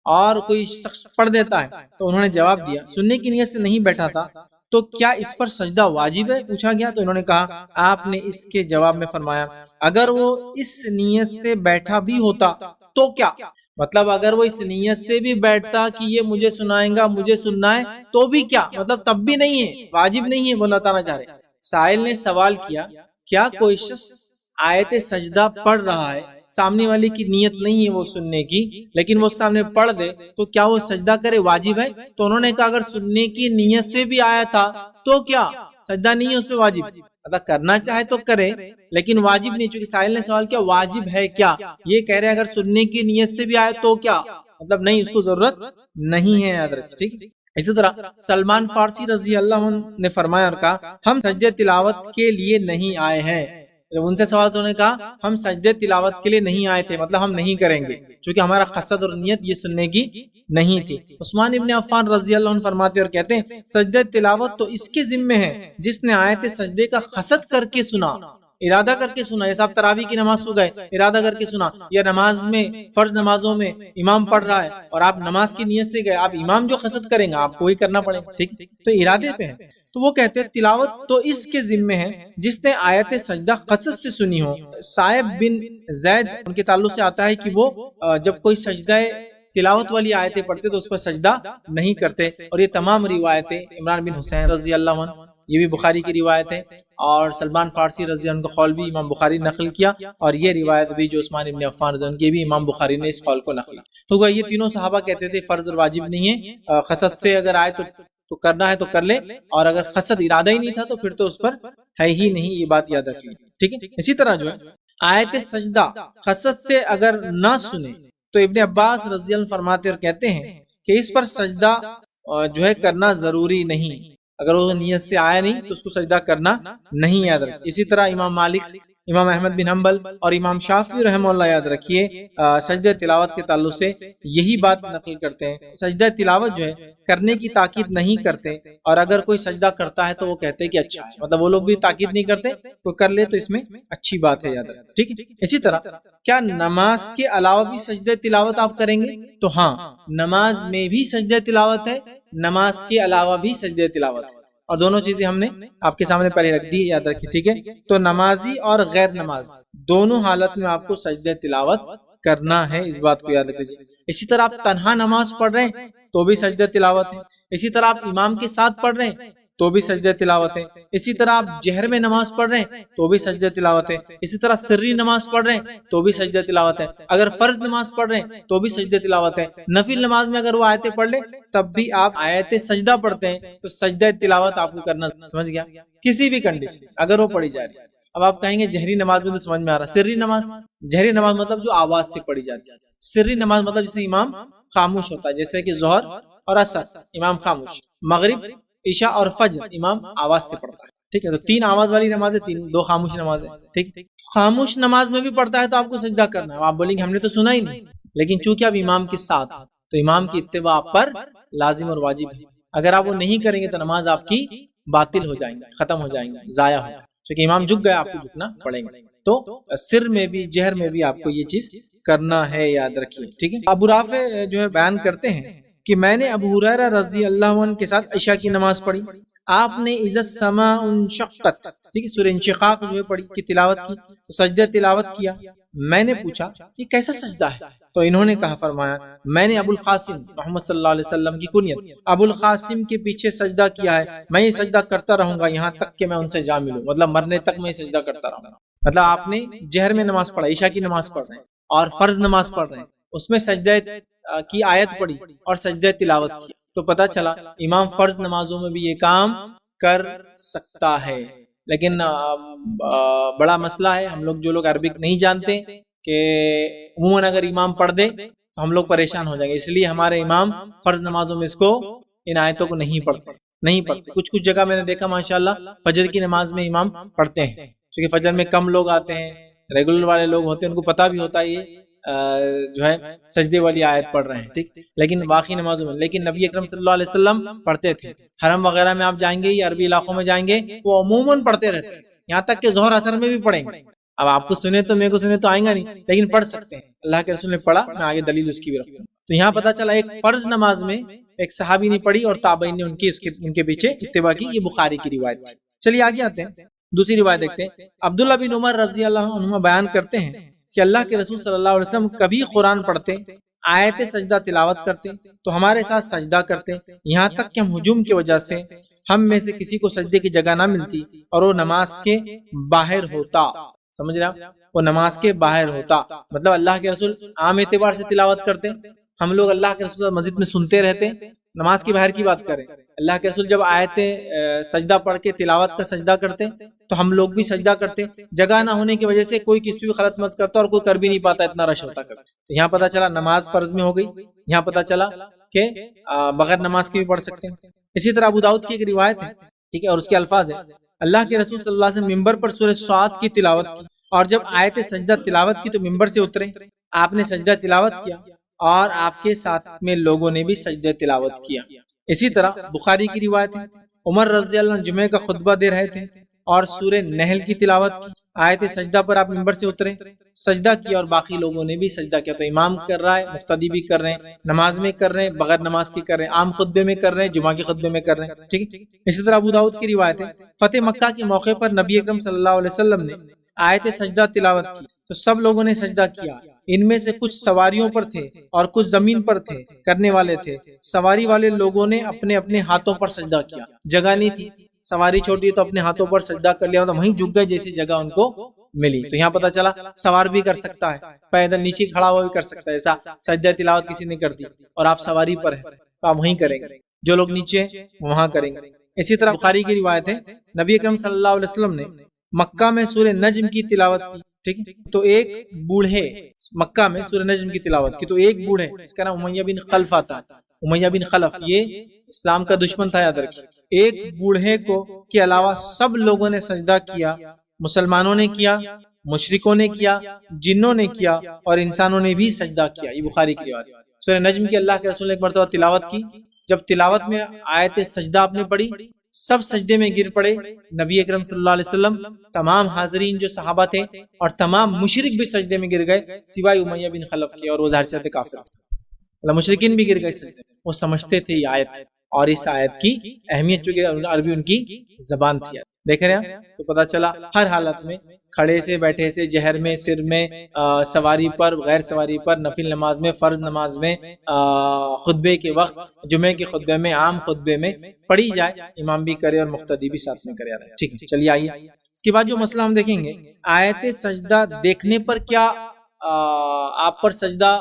Speaker 1: اور کوئی شخص پڑھ دیتا ہے. تو انہوں نے جواب دیا سننے کی نیت سے نہیں بیٹھا تھا تو کیا اس پر سجدہ واجب ہے, پوچھا گیا. تو انہوں نے کہا, آپ نے اس کے جواب میں فرمایا اگر وہ اس نیت سے بیٹھا بھی ہوتا تو کیا. مطلب اگر وہ اس نیت سے بھی بیٹھتا کہ یہ مجھے سنائیں گا, مجھے سننا ہے, تو بھی کیا, مطلب تب بھی نہیں ہے, واجب نہیں ہے. وہ بتانا چاہ رہے, سائل نے سوال کیا کیا کوئی شخص آیت سجدہ پڑھ رہا ہے, سامنے والے کی نیت نہیں ہے وہ سننے کی, لیکن وہ سامنے پڑھ دے تو کیا وہ سجدہ کرے, واجب ہے. تو انہوں نے کہا اگر سننے کی نیت سے بھی آیا تھا تو کیا, سجدہ نہیں ہے اس پہ واجب, مطلب کرنا چاہے تو کرے لیکن واجب نہیں. چونکہ سائل نے سوال کیا واجب ہے کیا, یہ کہہ رہے اگر سننے کی نیت سے بھی آئے تو کیا, مطلب نہیں, اس کو ضرورت نہیں ہے, یاد رکھیں. ٹھیک. اسی طرح سلمان فارسی رضی اللہ عنہ نے فرمایا اور کہا ہم سجدہ تلاوت کے لیے نہیں آئے ہیں. جب ان سے سوال تو انہوں نے کہا ہم سجدہ تلاوت کے لیے نہیں آئے تھے, مطلب ہم نہیں کریں گے, چونکہ ہمارا قصد اور نیت یہ سننے کی نہیں تھی. عثمان ابن عفان رضی اللہ عنہ فرماتے اور کہتے ہیں سجدہ تلاوت تو اس کے ذمے ہے جس نے آیت سجدے کا قصد کر کے سنا, ارادہ کر کے سنا. جیسے آپ تراویح کی نماز سو گئے, ارادہ کر کے سنا, یا نماز میں فرض نمازوں میں امام پڑھ رہا ہے اور آپ نماز کی نیت سے گئے, آپ امام جو قصد کریں گا آپ کو وہی کرنا پڑے گا. ٹھیک, تو ارادے پہ ہے. تو وہ کہتے ہیں تلاوت تو اس کے ذمے ہے جس نے آیت سجدہ قصد سے سنی ہو. صائب بن زید ان کے تعلق سے آتا ہے کہ وہ جب کوئی سجدہ تلاوت والی آیتیں پڑھتے تو اس پر سجدہ نہیں کرتے. اور یہ تمام روایتیں عمران بن حسین رضی اللہ عنہ, یہ بھی بخاری کی روایت ہے, اور سلمان فارسی رضی اللہ عنہ کا قول بھی امام بخاری نے نقل کیا, اور یہ روایت بھی جو عثمان ابن عفان رضی اللہ عنہ کی بھی امام بخاری نے اس قول کو نقل کیا. تو یہ تینوں صحابہ کہتے تھے فرض اور واجب نہیں ہے, قصد سے اگر آئے تو کرنا ہے تو کر لے, اور اگر قصد ارادہ ہی نہیں تھا تو پھر تو اس پر ہے ہی نہیں, یہ بات یاد رکھ لیں. ٹھیک ہے. اسی طرح جو ہے آیت سجدہ قصد سے اگر نہ سنے تو ابن عباس رضی اللہ عنہ فرماتے اور کہتے ہیں کہ اس پر سجدہ جو ہے کرنا ضروری نہیں, اگر وہ نیت سے آیا نہیں تو اس کو سجدہ کرنا نہیں, یاد رکھ. اسی طرح امام مالک, امام احمد بن حنبل اور امام شافعی رحمہ اللہ, یاد رکھیے, سجدہ تلاوت کے تعلق سے یہی بات نقل کرتے ہیں. سجدہ تلاوت جو ہے کرنے کی تاکید نہیں کرتے, اور اگر کوئی سجدہ کرتا ہے تو وہ کہتے ہیں کہ اچھا ہے, مطلب وہ لوگ بھی تاکید نہیں کرتے, تو کر لے تو اس میں اچھی بات ہے, یاد رکھ. ٹھیک ہے. اسی طرح کیا نماز کے علاوہ بھی سجدہ تلاوت آپ کریں گے, تو ہاں, نماز میں بھی سجدہ تلاوت ہے, نماز کے علاوہ بھی سجدہ تلاوت ہے, اور دونوں چیزیں ہم نے آپ کے سامنے پہلے رکھ دی, یاد رکھیں. ٹھیک ہے. تو نمازی اور غیر نماز دونوں حالت میں آپ کو سجدہ تلاوت کرنا ہے, اس بات کو یاد رکھیے. اسی طرح آپ تنہا نماز پڑھ رہے ہیں تو بھی سجدہ تلاوت ہے. اسی طرح آپ امام کے ساتھ پڑھ رہے ہیں تو بھی سجدہ تلاوت ہے. اسی طرح آپ جہر میں نماز پڑھ رہے ہیں تو بھی سجدہ تلاوت ہے. اسی طرح سری نماز پڑھ رہے ہیں تو بھی سجدہ تلاوت ہے. اگر فرض نماز پڑھ رہے ہیں تو بھی سجدہ تلاوت ہے. نفل نماز میں اگر وہ آیتیں پڑھ لیں تب بھی آپ آیت سجدہ پڑھتے ہیں تو سجدہ تلاوت آپ کو کرنا, سمجھ گیا, کسی بھی کنڈیشن اگر وہ پڑھی جا رہی ہے. اب آپ کہیں گے جہری نماز میں تو سمجھ میں آ رہا, سری نماز, جہری نماز مطلب جو آواز سے پڑھی جاتی ہے. سری نماز مطلب جسے امام خاموش ہوتا ہے, جیسے کہ ظہر اور عصر امام خاموش, مغرب عشاء اور فجر امام آواز سے پڑھتا ہے. ٹھیک ہے. تو تین آواز والی نماز ہے, دو خاموش نماز ہے. ٹھیک. خاموش نماز میں بھی پڑھتا ہے تو آپ کو سجدہ کرنا ہے. آپ بولیں گے ہم نے تو سنا ہی نہیں, لیکن چونکہ آپ امام کے ساتھ تو امام کی اتباع آپ پر لازم اور واجب ہے. اگر آپ وہ نہیں کریں گے تو نماز آپ کی باطل ہو جائیں گی, ختم ہو جائیں گی, ضائع ہو جائیں گی, کیونکہ امام جھک گیا آپ کو جھکنا پڑے گا. تو سر میں بھی جہر میں بھی آپ کو یہ چیز کرنا ہے، یاد رکھیے، ٹھیک ہے۔ ابو رافع جو ہے بیان کرتے ہیں کہ میں نے ابو ہریرہ رضی اللہ عنہ کے ساتھ عشاء کی نماز پڑھی، آپ نے اذا السماء انشقت، ٹھیک ہے، سورہ انشقاق جو ہے پڑھی کی تلاوت کی، سجدہ تلاوت کیا۔ میں نے پوچھا یہ کیسا سجدہ ہے؟ تو انہوں نے کہا، فرمایا میں نے ابو القاسم محمد صلی اللہ علیہ وسلم کی کنیت ابو القاسم کے پیچھے سجدہ کیا ہے، میں یہ سجدہ کرتا رہوں گا یہاں تک کہ میں ان سے جا ملوں، مطلب مرنے تک میں یہ سجدہ کرتا رہوں گا۔ مطلب آپ نے جہر میں نماز پڑھا، عشاء کی نماز پڑھ رہے ہیں اور فرض نماز پڑھ رہے ہیں، اس میں سجدہ کی آیت پڑھی اور سجدہ تلاوت کی، تو پتہ چلا امام فرض نمازوں میں بھی یہ کام کر سکتا ہے۔ لیکن بڑا مسئلہ ہے، ہم لوگ جو لوگ عربک نہیں جانتے کہ عموماً اگر امام پڑھ دے تو ہم لوگ پریشان ہو جائیں گے، اس لیے ہمارے امام فرض نمازوں میں اس کو، ان آیتوں کو نہیں پڑھتے۔ کچھ جگہ میں نے دیکھا ماشاءاللہ فجر کی نماز میں امام پڑھتے ہیں، کیونکہ فجر میں کم لوگ آتے ہیں، ریگولر والے لوگ ہوتے ہیں، ان کو پتہ بھی ہوتا ہے یہ جو ہے سجدے والی آیت پڑھ رہے ہیں، ٹھیک، لیکن باقی نمازوں میں، لیکن نبی اکرم صلی اللہ علیہ وسلم پڑھتے تھے۔ حرم وغیرہ میں آپ جائیں گے یا عربی علاقوں میں جائیں گے وہ عموماً پڑھتے رہتے ہیں، یہاں تک کہ ظہر اثر میں بھی پڑھیں گے۔ اب آپ کو سنے تو میرے کو سنے تو آئیں گا نہیں، لیکن پڑھ سکتے ہیں، اللہ کے رسول نے پڑھا، میں آگے دلیل اس کی بھی رکھتا ہوں۔ تو یہاں پتہ چلا ایک فرض نماز میں ایک صحابی نے پڑھی اور تابعین نے ان کے پیچھے اتباع کی، یہ بخاری کی روایت ہے۔ چلیے آگے آتے ہیں، دوسری روایت دیکھتے ہیں۔ عبداللہ بن عمر رضی اللہ عنہما بیان کرتے ہیں کہ اللہ کے رسول صلی اللہ علیہ وسلم کبھی قرآن پڑھتے، آیت سجدہ تلاوت کرتے تو ہمارے ساتھ سجدہ کرتے، یہاں تک کہ ہم ہجوم کی وجہ سے ہم میں سے کسی کو سجدے کی جگہ نہ ملتی اور وہ نماز کے باہر ہوتا۔ سمجھ رہے ہیں؟ وہ نماز کے باہر ہوتا، مطلب اللہ کے رسول عام اعتبار سے تلاوت کرتے، ہم لوگ اللہ کے رسول مسجد میں سنتے رہتے، نماز کی باہر کی بات کریں، اللہ کے رسول جب آیت سجدہ پڑھ کے تلاوت کا سجدہ کرتے تو ہم لوگ بھی سجدہ کرتے، جگہ نہ ہونے کی وجہ سے کوئی کسی بھی غلط مت کرتا اور کوئی کر بھی نہیں پاتا، اتنا رش ہوتا کبھی۔ تو یہاں پتہ چلا نماز فرض میں ہو گئی، یہاں پتہ چلا کہ بغیر نماز کے بھی پڑھ سکتے ہیں۔ اسی طرح ابو داؤد کی ایک روایت ہے، ٹھیک ہے، اور اس کے الفاظ ہیں، اللہ کے رسول صلی اللہ علیہ وسلم ممبر پر سورہ صاد کی تلاوت کی، اور جب آیت سجدہ تلاوت کی تو ممبر سے اترے، آپ نے سجدہ تلاوت کیا اور آپ کے ساتھ میں لوگوں نے بھی سجدہ تلاوت کیا۔ اسی طرح بخاری کی روایت ہے، عمر رضی اللہ عنہ جمعے کا خطبہ دے رہے تھے اور سورہ نحل کی تلاوت کی، آیت سجدہ پر آپ ممبر سے اترے، سجدہ کیا اور باقی لوگوں نے بھی سجدہ کیا۔ تو امام کر رہا ہے، مقتدی بھی کر رہے ہیں، نماز میں کر رہے ہیں، بغیر نماز کی کر رہے ہیں، عام خطبے میں کر رہے ہیں، جمعہ کے خطبے میں کر رہے ہیں، ٹھیک ہے۔ اسی طرح ابو داؤد کی روایت ہے، فتح مکہ کے موقع پر نبی اکرم صلی اللہ علیہ وسلم نے آیت سجدہ تلاوت کی تو سب لوگوں نے سجدہ کیا، ان میں سے کچھ سواریوں پر تھے اور کچھ زمین پر تھے کرنے والے تھے، سواری والے لوگوں نے اپنے اپنے ہاتھوں پر سجدہ کیا، جگہ نہیں تھی، سواری چھوٹی تو اپنے ہاتھوں پر سجدہ کر لیا، وہیں جھک گئے جیسی جگہ ان کو ملی۔ تو یہاں پتہ چلا سوار بھی کر سکتا ہے، پیدل نیچے کھڑا ہوا بھی کر سکتا ہے، ایسا سجدہ تلاوت کسی نے کر دی اور آپ سواری پر ہیں تو آپ وہیں کریں گے، جو لوگ نیچے وہاں کریں گے۔ اسی طرح بخاری کی روایت ہے، نبی اکرم صلی اللہ علیہ وسلم نے مکہ میں سورہ نجم کی تلاوت کی، ٹھیک ہے، تو ایک بوڑھے مکہ میں سورہ نجم کی تلاوت کی تو ایک بوڑھے، اس کا نام امیہ بن خلف آتا ہے، امیہ بن خلف یہ اسلام کا دشمن تھا، یاد رکھیے، ایک بوڑھے کو کے علاوہ سب لوگوں نے سجدہ کیا، مسلمانوں نے کیا، مشرکوں نے کیا، جنوں نے کیا اور انسانوں نے بھی سجدہ کیا۔ یہ بخاری کی روایت ہے۔ سورہ نجم کی اللہ کے رسول نے ایک مرتبہ تلاوت کی، جب تلاوت میں آیت سجدہ آپ نے پڑھی سب سجدے میں گر پڑے، نبی اکرم صلی اللہ علیہ وسلم، تمام حاضرین جو صحابہ تھے اور تمام مشرک بھی سجدے میں گر گئے سوائے امیہ بن خلف کے، اور وہ ظاہر سے کافر تھے، مشرکین بھی گر گئے سجدے میں، وہ سمجھتے تھے یہ آیت اور اس آیت کی اہمیت، چونکہ عربی ان کی زبان تھی۔ دیکھ رہے ہیں تو پتہ چلا ہر حالت میں، کھڑے سے، بیٹھے سے، جہر میں، سر میں، سواری پر، غیر سواری پر، نفل نماز میں، فرض نماز میں، خطبے کے وقت، جمعے کے خطبے میں، عام خطبے میں پڑھی جائے، امام بھی کرے اور مقتدی بھی ساتھ میں کرے۔ ٹھیک ہے، چلیے آئیے اس کے بعد جو مسئلہ ہم دیکھیں گے، آیت سجدہ دیکھنے پر کیا آپ پر سجدہ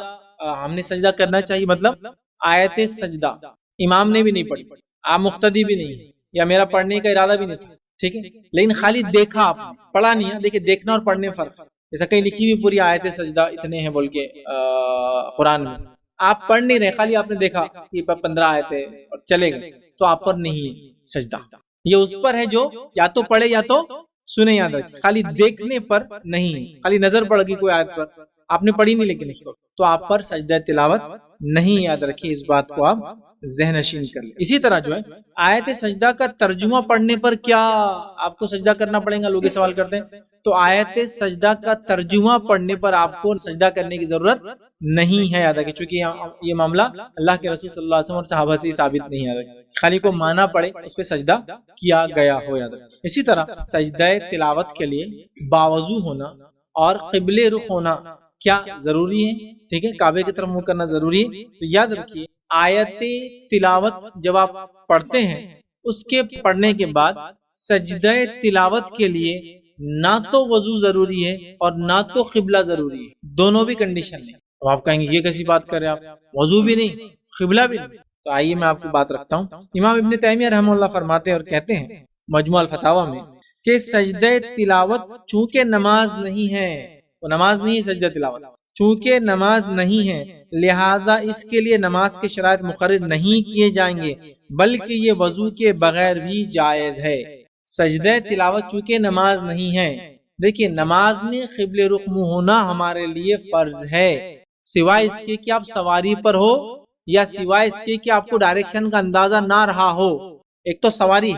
Speaker 1: ہم نے سجدہ کرنا چاہیے، مطلب آیت سجدہ امام نے بھی نہیں پڑھی، آپ مقتدی بھی نہیں، یا میرا پڑھنے کا ارادہ بھی نہیں تھا، ٹھیک ہے، لیکن خالی دیکھا، آپ نے پڑھا نہیں ہے۔ دیکھیں دیکھنا اور پڑھنے میں فرق ہے، جیسا کہیں لکھی ہوئی پوری آیت سجدہ اتنے ہیں بول کے قرآن میں، آپ پڑھ نہیں رہے، خالی آپ نے دیکھا کہ 15 آیتیں اور چلے گئے، تو آپ پر نہیں سجدہ۔ یہ اس پر ہے جو یا تو پڑھے یا تو سنے، یاد رکھیں، خالی دیکھنے پر نہیں، خالی نظر پڑ گئی کوئی آیت پر آپ نے پڑھی نہیں لیکن اس کو، تو آپ پر سجدہ تلاوت نہیں، یاد رکھیے اس بات کو آپ ذہن نشین کر لیں۔ اسی طرح جو ہے آیت سجدہ کا ترجمہ پڑھنے پر کیا آپ کو سجدہ کرنا پڑے گا، لوگ یہ سوال کرتے ہیں، تو آیت سجدہ کا ترجمہ پڑھنے پر آپ کو سجدہ کرنے کی ضرورت نہیں ہے، یاد رکھیے، چونکہ یہ معاملہ اللہ کے رسول صلی اللہ علیہ وسلم اور صحابہ سے ثابت نہیں ہے، خالی کو مانا پڑے اس پہ سجدہ کیا گیا ہو، یاد رکھیے۔ اسی طرح سجدہ تلاوت کے لیے باوضو ہونا اور قبلے رخ ہونا کیا ضروری ہے، ٹھیک ہے، کعبے کی طرف منہ کرنا ضروری ہے، تو یاد رکھیے آیت تلاوت جب آپ پڑھتے ہیں اس کے پڑھنے کے بعد سجدہ تلاوت کے لیے نہ تو وضو ضروری ہے اور نہ تو قبلہ ضروری ہے، دونوں بھی کنڈیشن ہے۔ اب آپ کہیں گے یہ کیسی بات کر رہے ہیں آپ، وضو بھی نہیں قبلہ بھی نہیں، تو آئیے میں آپ کو بات رکھتا ہوں۔ امام ابن تیمیہ رحمہ اللہ فرماتے ہیں اور کہتے ہیں مجموع الفتاوی میں کہ سجدہ تلاوت چونکہ نماز نہیں ہے، وہ نماز نہیں ہے سجدہ تلاوت، چونکہ نماز نہیں ہے لہٰذا اس کے لیے نماز کے شرائط مقرر نہیں کیے جائیں گے، بلکہ یہ وضو کے بغیر بھی جائز ہے۔ سجدہ تلاوت چونکہ نماز نہیں ہے، دیکھیے نماز میں قبل رخ منہ ہونا ہمارے لیے فرض ہے، سوائے اس کے کہ آپ سواری پر ہو یا سوائے اس کے کہ آپ کو ڈائریکشن کا اندازہ نہ رہا ہو۔ ایک تو سواری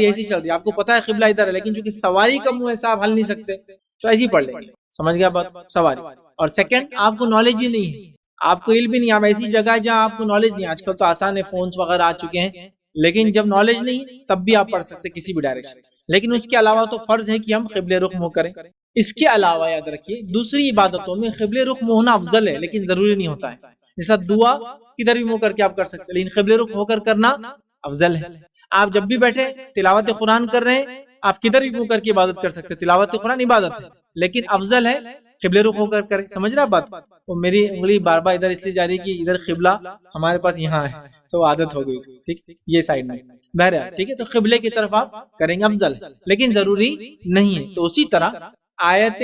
Speaker 1: ایسی چل رہی ہے، آپ کو پتا ہے قبلہ ادھر ہے، لیکن چونکہ سواری کا منہ ایسا آپ ہل نہیں سکتے تو ایسی پڑھ لیں گے، سمجھ گیا بات، سواری۔ اور سیکنڈ آپ کو نالج ہی نہیں ہے، آپ کو علم بھی نہیں، آپ ایسی جگہ ہے جہاں آپ کو نالج نہیں، آج کل تو آسان ہے، فونز وغیرہ آ چکے ہیں، لیکن جب نالج نہیں تب بھی آپ پڑھ سکتے کسی بھی ڈائریکشن، لیکن اس کے علاوہ تو فرض ہے کہ ہم قبل رخ منہ کریں۔ اس کے علاوہ یاد رکھیے دوسری عبادتوں میں قبل رخ منہ ہونا افضل ہے، لیکن ضروری نہیں ہوتا ہے، جیسا دعا کدھر بھی منہ کر کے آپ کر سکتے، لیکن قبل رخ ہو کر کرنا افضل ہے۔ آپ جب بھی بیٹھے تلاوت قرآن کر رہے ہیں، آپ کدھر بھی منہ کر کے عبادت کر سکتے، تلاوت قرآن عبادت ہے، لیکن افضل ہے قبل رخ ہو کر کریں، سمجھ رہا بات؟ وہ میری انگلی بار بار ادھر اس لیے جا رہی کہ ادھر قبلہ ہمارے پاس یہاں ہے تو عادت ہو گئی اس کی، ٹھیک، یہ سائڈ میں بہرحال، ٹھیک ہے، تو قبلے کی طرف آپ کریں گے افضل ہے، لیکن ضروری نہیں ہے۔ تو اسی طرح آیت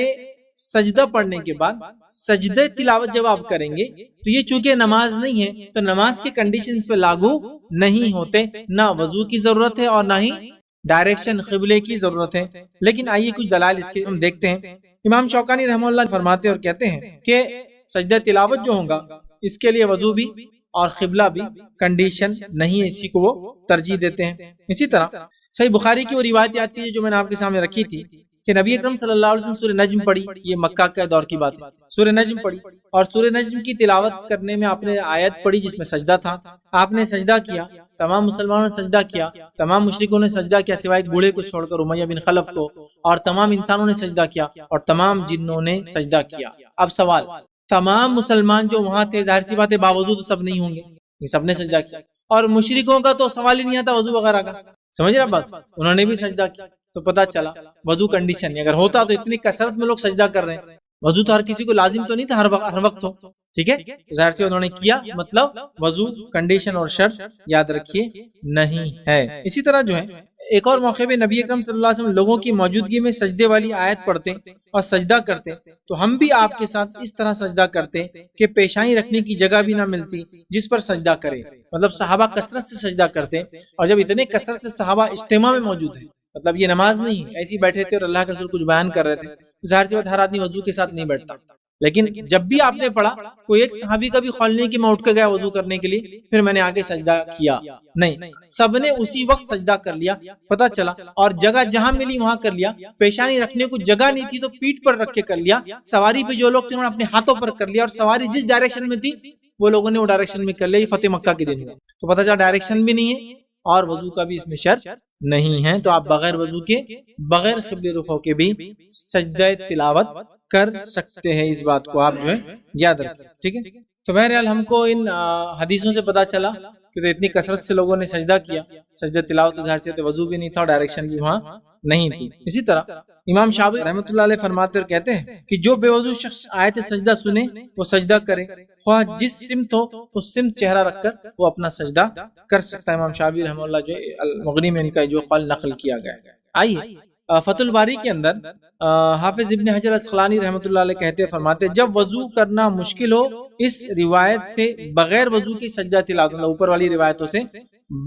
Speaker 1: سجدہ پڑھنے کے بعد سجدہ تلاوت جب آپ کریں گے تو یہ چونکہ نماز نہیں ہے تو نماز کے کنڈیشنز پہ لاگو نہیں ہوتے، نہ وضو کی ضرورت ہے اور نہ ہی ڈائریکشن قبلے کی ضرورت ہے۔ لیکن آئیے کچھ دلائل اس کے ہم دیکھتے ہیں۔ امام شوکانی رحمہ اللہ فرماتے اور کہتے ہیں کہ سجدہ تلاوت جو ہوگا اس کے لیے وضو بھی اور قبلہ بھی کنڈیشن نہیں ہے، اسی کو وہ ترجیح دیتے ہیں۔ اسی طرح صحیح بخاری کی وہ روایت آتی ہے جو میں نے آپ کے سامنے رکھی تھی کہ نبی اکرم صلی اللہ علیہ وسلم سورہ نجم پڑھی، یہ مکہ کے دور کی بات ہے، سورہ نجم پڑھی اور سورہ نجم کی تلاوت کرنے میں آپ نے آیت پڑھی جس میں سجدہ تھا، آپ نے سجدہ کیا، تمام مسلمانوں نے سجدہ کیا، تمام مشرکوں نے سجدہ کیا سوائے ایک بوڑھے کو چھوڑ کر امیہ بن خلف کو، اور تمام انسانوں نے سجدہ کیا اور تمام جنوں نے سجدہ کیا۔ اب سوال، تمام مسلمان جو وہاں تھے ظاہر سی بات ہے باوضو تو سب نہیں ہوں گے، یہ سب نے سجدہ کیا، اور مشرکوں کا تو سوال ہی نہیں آتا وضو وغیرہ کا، سمجھ رہا بات، انہوں نے بھی سجدہ کیا، تو پتہ چلا وضو کنڈیشن نہیں، اگر ہوتا تو اتنی کثرت میں لوگ سجدہ کر رہے ہیں، وضو تو ہر کسی کو لازم تو نہیں تھا ہر وقت ہو، ٹھیک ہے، ظاہر سے انہوں نے کیا، مطلب وضو کنڈیشن اور شرط یاد رکھیے نہیں ہے۔ اسی طرح جو ہے ایک اور موقع پہ نبی اکرم صلی اللہ علیہ وسلم لوگوں کی موجودگی میں سجدے والی آیت پڑھتے اور سجدہ کرتے، تو ہم بھی آپ کے ساتھ اس طرح سجدہ کرتے کہ پیشانی رکھنے کی جگہ بھی نہ ملتی جس پر سجدہ کرے، مطلب صحابہ کثرت سے سجدہ کرتے، اور جب اتنے کثرت سے صحابہ اجتماع میں موجود ہیں، مطلب یہ نماز نہیں ہے، ایسے ہی بیٹھے تھے اور اللہ کے رسول کچھ بیان کر رہے تھے، ظاہر سی بات ہر آدمی وضو کے ساتھ نہیں بیٹھتا، لیکن جب بھی آپ نے پڑھا کوئی ایک صحابی کا بھی خیال نہیں کہ میں اٹھ کے گیا وضو کرنے کے لیے پھر میں نے آگے سجدہ کیا، نہیں، سب نے اسی وقت سجدہ کر لیا، پتہ چلا، اور جگہ جہاں ملی وہاں کر لیا، پیشانی رکھنے کو جگہ نہیں تھی تو پیٹھ پر رکھ کے کر لیا، سواری پہ جو لوگ تھے انہوں نے اپنے ہاتھوں پر کر لیا، اور سواری جس ڈائریکشن میں تھی وہ لوگوں نے وہ ڈائریکشن میں کر لیا، یہ فتح مکہ کے دن ہوا، تو پتہ چلا ڈائریکشن بھی نہیں ہے اور وضو کا بھی اس میں شرط نہیں ہے، تو آپ بغیر وضو کے بغیر قبل رخ کے بھی سجدہ تلاوت کر سکتے ہیں، اس بات کو آپ جو ہے یاد رکھیں، ٹھیک ہے۔ تو بہرحال ہم کو ان حدیثوں سے پتا چلا کہ اتنی کثرت سے لوگوں نے سجدہ کیا، سجدہ تلاوت ظاہر سے وضو بھی نہیں تھا اور ڈائریکشن بھی وہاں نہیں تھی۔ اسی طرح امام شافعی رحمۃ اللہ علیہ فرماتے اور کہتے ہیں کہ جو بے وضو شخص آیت سجدہ سنے وہ سجدہ کرے، خواہ جس سمت ہو اس سمت چہرہ رکھ کر وہ اپنا سجدہ کر سکتا ہے۔ امام شافعی رحمۃ اللہ جو المغنی میں ان کا جو قول نقل کیا گیا ہے۔ آئیے فتح الباری کے اندر حافظ ابن حجر اسقلانی رحمۃ اللہ علیہ کہتے فرماتے جب وضو کرنا مشکل ہو اس روایت سے بغیر وضو کی سجدہ تلاوت، اوپر والی روایتوں سے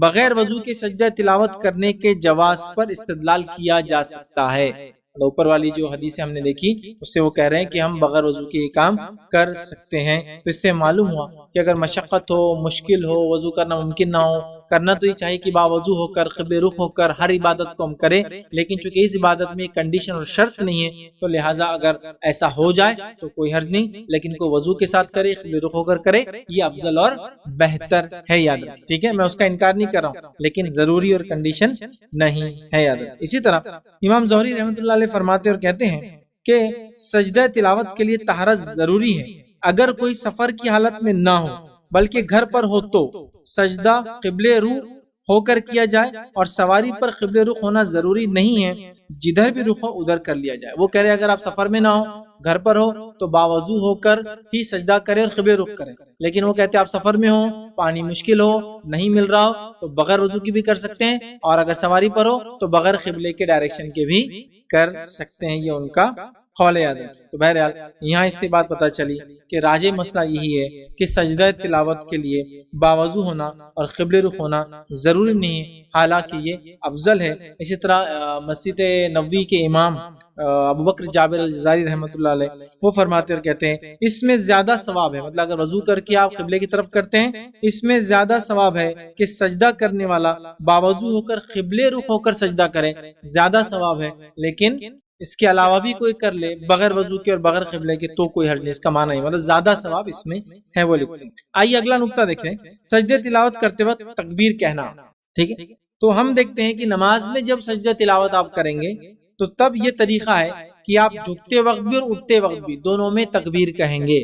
Speaker 1: بغیر وضو کے سجدہ تلاوت کرنے کے جواز پر استدلال کیا جا سکتا ہے۔ اوپر والی جو حدیثیں ہم نے دیکھی اس سے وہ کہہ رہے ہیں کہ ہم بغیر وضو کے یہ کام کر سکتے ہیں۔ تو اس سے معلوم ہوا کہ اگر مشقت ہو، مشکل ہو، وضو کرنا ممکن نہ ہو، کرنا تو یہ چاہیے کہ باوضو ہو کر، قبلہ رخ ہو کر ہر عبادت کو ہم کریں، لیکن چونکہ اس عبادت میں کنڈیشن اور شرط نہیں ہے تو لہٰذا اگر ایسا ہو جائے تو کوئی حرج نہیں، لیکن کوئی وضو کے ساتھ کرے، قبلہ رخ ہو کر کرے، یہ افضل اور بہتر ہے، یاد رکھیں، ٹھیک ہے؟ میں اس کا انکار نہیں کر رہا ہوں، لیکن ضروری اور کنڈیشن نہیں ہے، یاد رکھیں۔ اسی طرح امام زہری رحمۃ اللہ علیہ فرماتے اور کہتے ہیں کہ سجدہ تلاوت کے لیے طہارت ضروری ہے، اگر کوئی سفر کی حالت میں نہ ہو بلکہ گھر پر ہو تو سجدہ قبلہ رخ ہو کر کیا جائے، اور سواری پر قبلہ رخ ہونا ضروری نہیں ہے، جدھر بھی رخ ہو ادھر کر لیا جائے۔ وہ کہہ رہے اگر آپ سفر میں نہ ہو، گھر پر ہو تو باوضو ہو کر ہی سجدہ کرے اور قبلہ رخ کرے، لیکن وہ کہتے ہیں آپ سفر میں ہو، پانی مشکل ہو، نہیں مل رہا ہو تو بغیر وضو کی بھی کر سکتے ہیں، اور اگر سواری پر ہو تو بغیر قبلے کے ڈائریکشن کے بھی کر سکتے ہیں، یہ ان کا قول یاد ہے۔ تو بہرحال یہاں اس سے بات پتہ چلی کہ راجح مسئلہ یہی ہے کہ سجدہ تلاوت کے لیے باوضو ہونا اور قبلہ رخ ہونا ضروری نہیں ہے، حالانکہ یہ افضل ہے۔ اسی طرح مسجد نبوی کے امام ابو بکر جابر الجزائری رحمۃ اللہ علیہ وہ فرماتے اور کہتے ہیں اس میں زیادہ ثواب ہے، مطلب اگر وضو کر کے آپ قبلے کی طرف کرتے ہیں اس میں زیادہ ثواب ہے کہ سجدہ کرنے والا باوضو ہو کر قبلے رخ ہو کر سجدہ کرے، زیادہ ثواب ہے، لیکن اس کے علاوہ بھی کوئی کر لے بغیر وضو کے اور بغیر قبلے کے تو کوئی حرج نہیں، اس کا معنی ہے مطلب زیادہ ثواب اس میں ہے، وہ لکھتے ہیں۔ آئیے اگلا نقطہ دیکھیں، سجدہ تلاوت کرتے وقت تکبیر کہنا، ٹھیک ہے؟ تو ہم دیکھتے ہیں کہ نماز میں جب سجدہ تلاوت آپ کریں گے تو تب یہ طریقہ ہے کہ آپ جھکتے وقت بھی اور اٹھتے وقت بھی دونوں میں تکبیر کہیں گے۔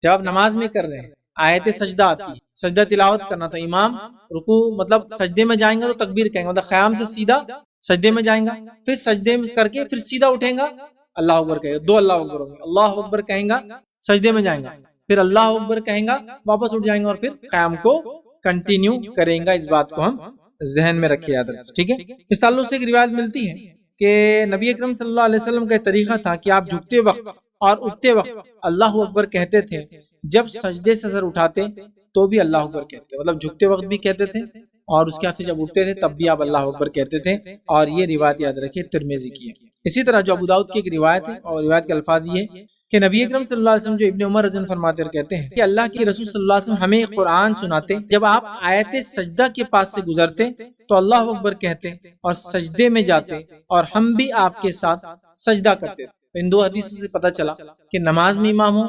Speaker 1: جب آپ نماز میں کر رہے ہیں، آیت سجدہ آتی ہے، سجدہ تلاوت کرنا، تو امام رکوع مطلب سجدے میں جائیں گا تو تکبیر کہیں گا، مطلب قیام سے سیدھا سجدے میں جائیں گا، پھر سجدے میں کر کے پھر سیدھا اٹھیں گا، اللہ اکبر کہے گا، دو اللہ اکبر ہوں گے، اللہ اکبر کہیں گا، سجدے میں جائیں گا، پھر اللہ اکبر کہیں گا، واپس اٹھ جائیں گا اور پھر قیام کو کنٹینیو کریں گا۔ اس بات کو ہم ذہن میں رکھے، یاد رکھیں، ٹھیک ہے؟ اس تعلق سے ایک روایت ملتی ہے کہ نبی اکرم صلی اللہ علیہ وسلم کا طریقہ تھا کہ آپ جھکتے وقت اور اٹھتے وقت اللہ اکبر کہتے تھے، جب سجدے سے سر اٹھاتے تو بھی اللہ اکبر کہتے، مطلب جھکتے وقت بھی کہتے تھے اور اس کے بعد جب اٹھتے تھے تب بھی آپ اللہ اکبر کہتے تھے، اور یہ روایت یاد رکھیے ترمذی کی ہے۔ اسی طرح جو ابو داؤد کی ایک روایت ہے اور روایت کے الفاظ یہ ہے کہ نبی اکرم صلی اللہ علیہ وسلم جو ابن عمر رضی اللہ عنہ فرماتے اور کہتے ہیں کہ اللہ کے رسول صلی اللہ علیہ وسلم ہمیں قرآن سناتے، جب آپ آیت سجدہ کے پاس سے گزرتے تو اللہ اکبر کہتے اور سجدے میں جاتے اور ہم بھی آپ کے ساتھ سجدہ کرتے تھے۔ ان دو حدیثوں سے پتہ چلا کہ نماز میں امام ہو،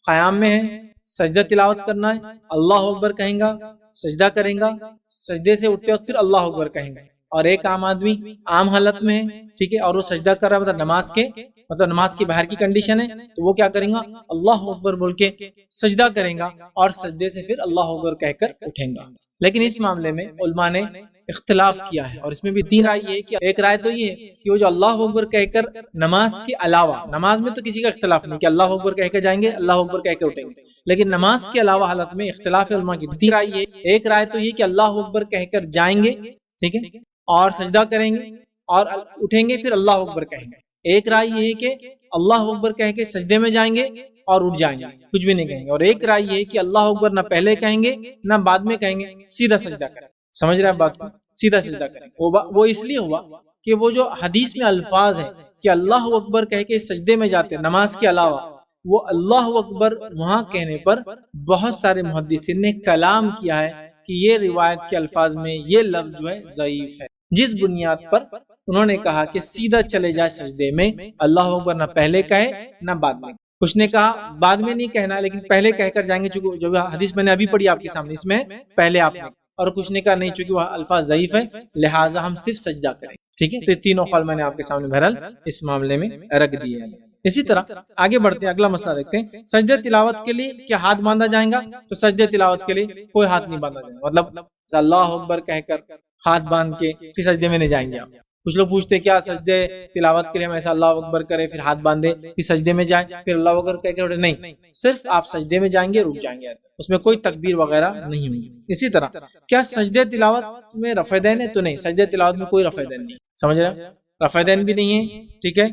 Speaker 1: قیام میں ہے، سجدہ تلاوت کرنا ہے، اللہ اکبر کہیں گا، سجدہ کریں گا، سجدے سے اٹھتے وقت پھر اللہ اکبر کہیں گا، اور ایک عام آدمی عام حالت میں ہے، ٹھیک ہے، اور وہ سجدہ کر رہا ہے، مطلب نماز کے باہر کی کنڈیشن ہے، تو وہ کیا کریں گا، اللہ اکبر بول کے سجدہ کریں گا اور سجدے سے پھر اللہ اکبر کہہ کر اٹھیں گا۔ لیکن اس معاملے میں علماء نے اختلاف کیا ہے، اور اس میں بھی تین رائے یہ ہے کہ ایک رائے تو یہ ہے کہ وہ جو اللہ اکبر کہہ کر نماز کے علاوہ، نماز میں تو کسی کا اختلاف نہیں کہ اللہ اکبر کہہ کے جائیں گے، اللہ اکبر کہہ کے اٹھیں گے، لیکن نماز کے علاوہ حالت میں اختلاف علماء کی تین رائے یہ، ایک رائے تو یہ کہ اللہ اکبر کہہ کر جائیں گے، ٹھیک ہے، اور سجدہ کریں گے اور اٹھیں گے پھر اللہ اکبر کہیں گے، ایک رائے یہ ہے کہ اللہ اکبر کہہ کے سجدے میں جائیں گے اور اٹھ جائیں گے، کچھ بھی نہیں کہیں گے، اور ایک رائے یہ ہے کہ اللہ اکبر نہ پہلے کہیں گے نہ بعد میں کہیں گے، سیدھا سجدہ کریں۔ سمجھ رہے ہیں بات کو؟ سیدھا سجدہ کریں۔ وہ اس لیے ہوا کہ وہ جو حدیث میں الفاظ ہیں کہ اللہ اکبر کہہ کے سجدے میں جاتے نماز کے علاوہ، وہ اللہ اکبر وہاں کہنے پر بہت سارے محدثین نے کلام کیا ہے کہ یہ روایت کے الفاظ میں یہ لفظ جو ہے ضعیف ہے، جس بنیاد پر انہوں نے کہا کہ سیدھا چلے جائے سجدے میں، اللہ اکبر نہ پہلے کہے نہ بعد میں۔ کچھ نے کہا بعد میں نہیں کہنا لیکن پہلے کہہ کر جائیں گے، چونکہ جو حدیث میں نے ابھی پڑھی آپ کے سامنے اس میں پہلے آپ نے، اور کچھ نے کہا نہیں چونکہ وہ الفاظ ضعیف ہے لہٰذا ہم صرف سجدہ کریں، ٹھیک ہے۔ تو یہ تینوں قول میں نے آپ کے سامنے بہرحال اس معاملے میں رکھ دیے ہیں۔ اسی طرح آگے بڑھتے ہیں، اگلا مسئلہ دیکھتے ہیں، سجدہ تلاوت کے لیے کیا ہاتھ باندھا جائے گا؟ تو سجدہ تلاوت کے لیے کوئی ہاتھ نہیں باندھا جائے گا، مطلب اللہ اکبر کہہ کر ہاتھ باندھ کے پھر سجدے میں نہیں جائیں گے آپ۔ کچھ لوگ پوچھتے کیا سجدے تلاوت کے لیے ہم ایسا اللہ اکبر کرے پھر ہاتھ باندھے پھر سجدے میں جائیں پھر اللہ اکبر کہہ کر نہیں، صرف آپ سجدے میں جائیں گے، رک جائیں گے، اس میں کوئی تکبیر وغیرہ نہیں ہوگی۔ اسی طرح کیا سجدہ تلاوت میں رفع دین ہے؟ تو نہیں، سجدہ تلاوت میں کوئی رفع دین نہیں، سمجھ رہے ہیں؟ رفع دین بھی نہیں ہے، ٹھیک ہے،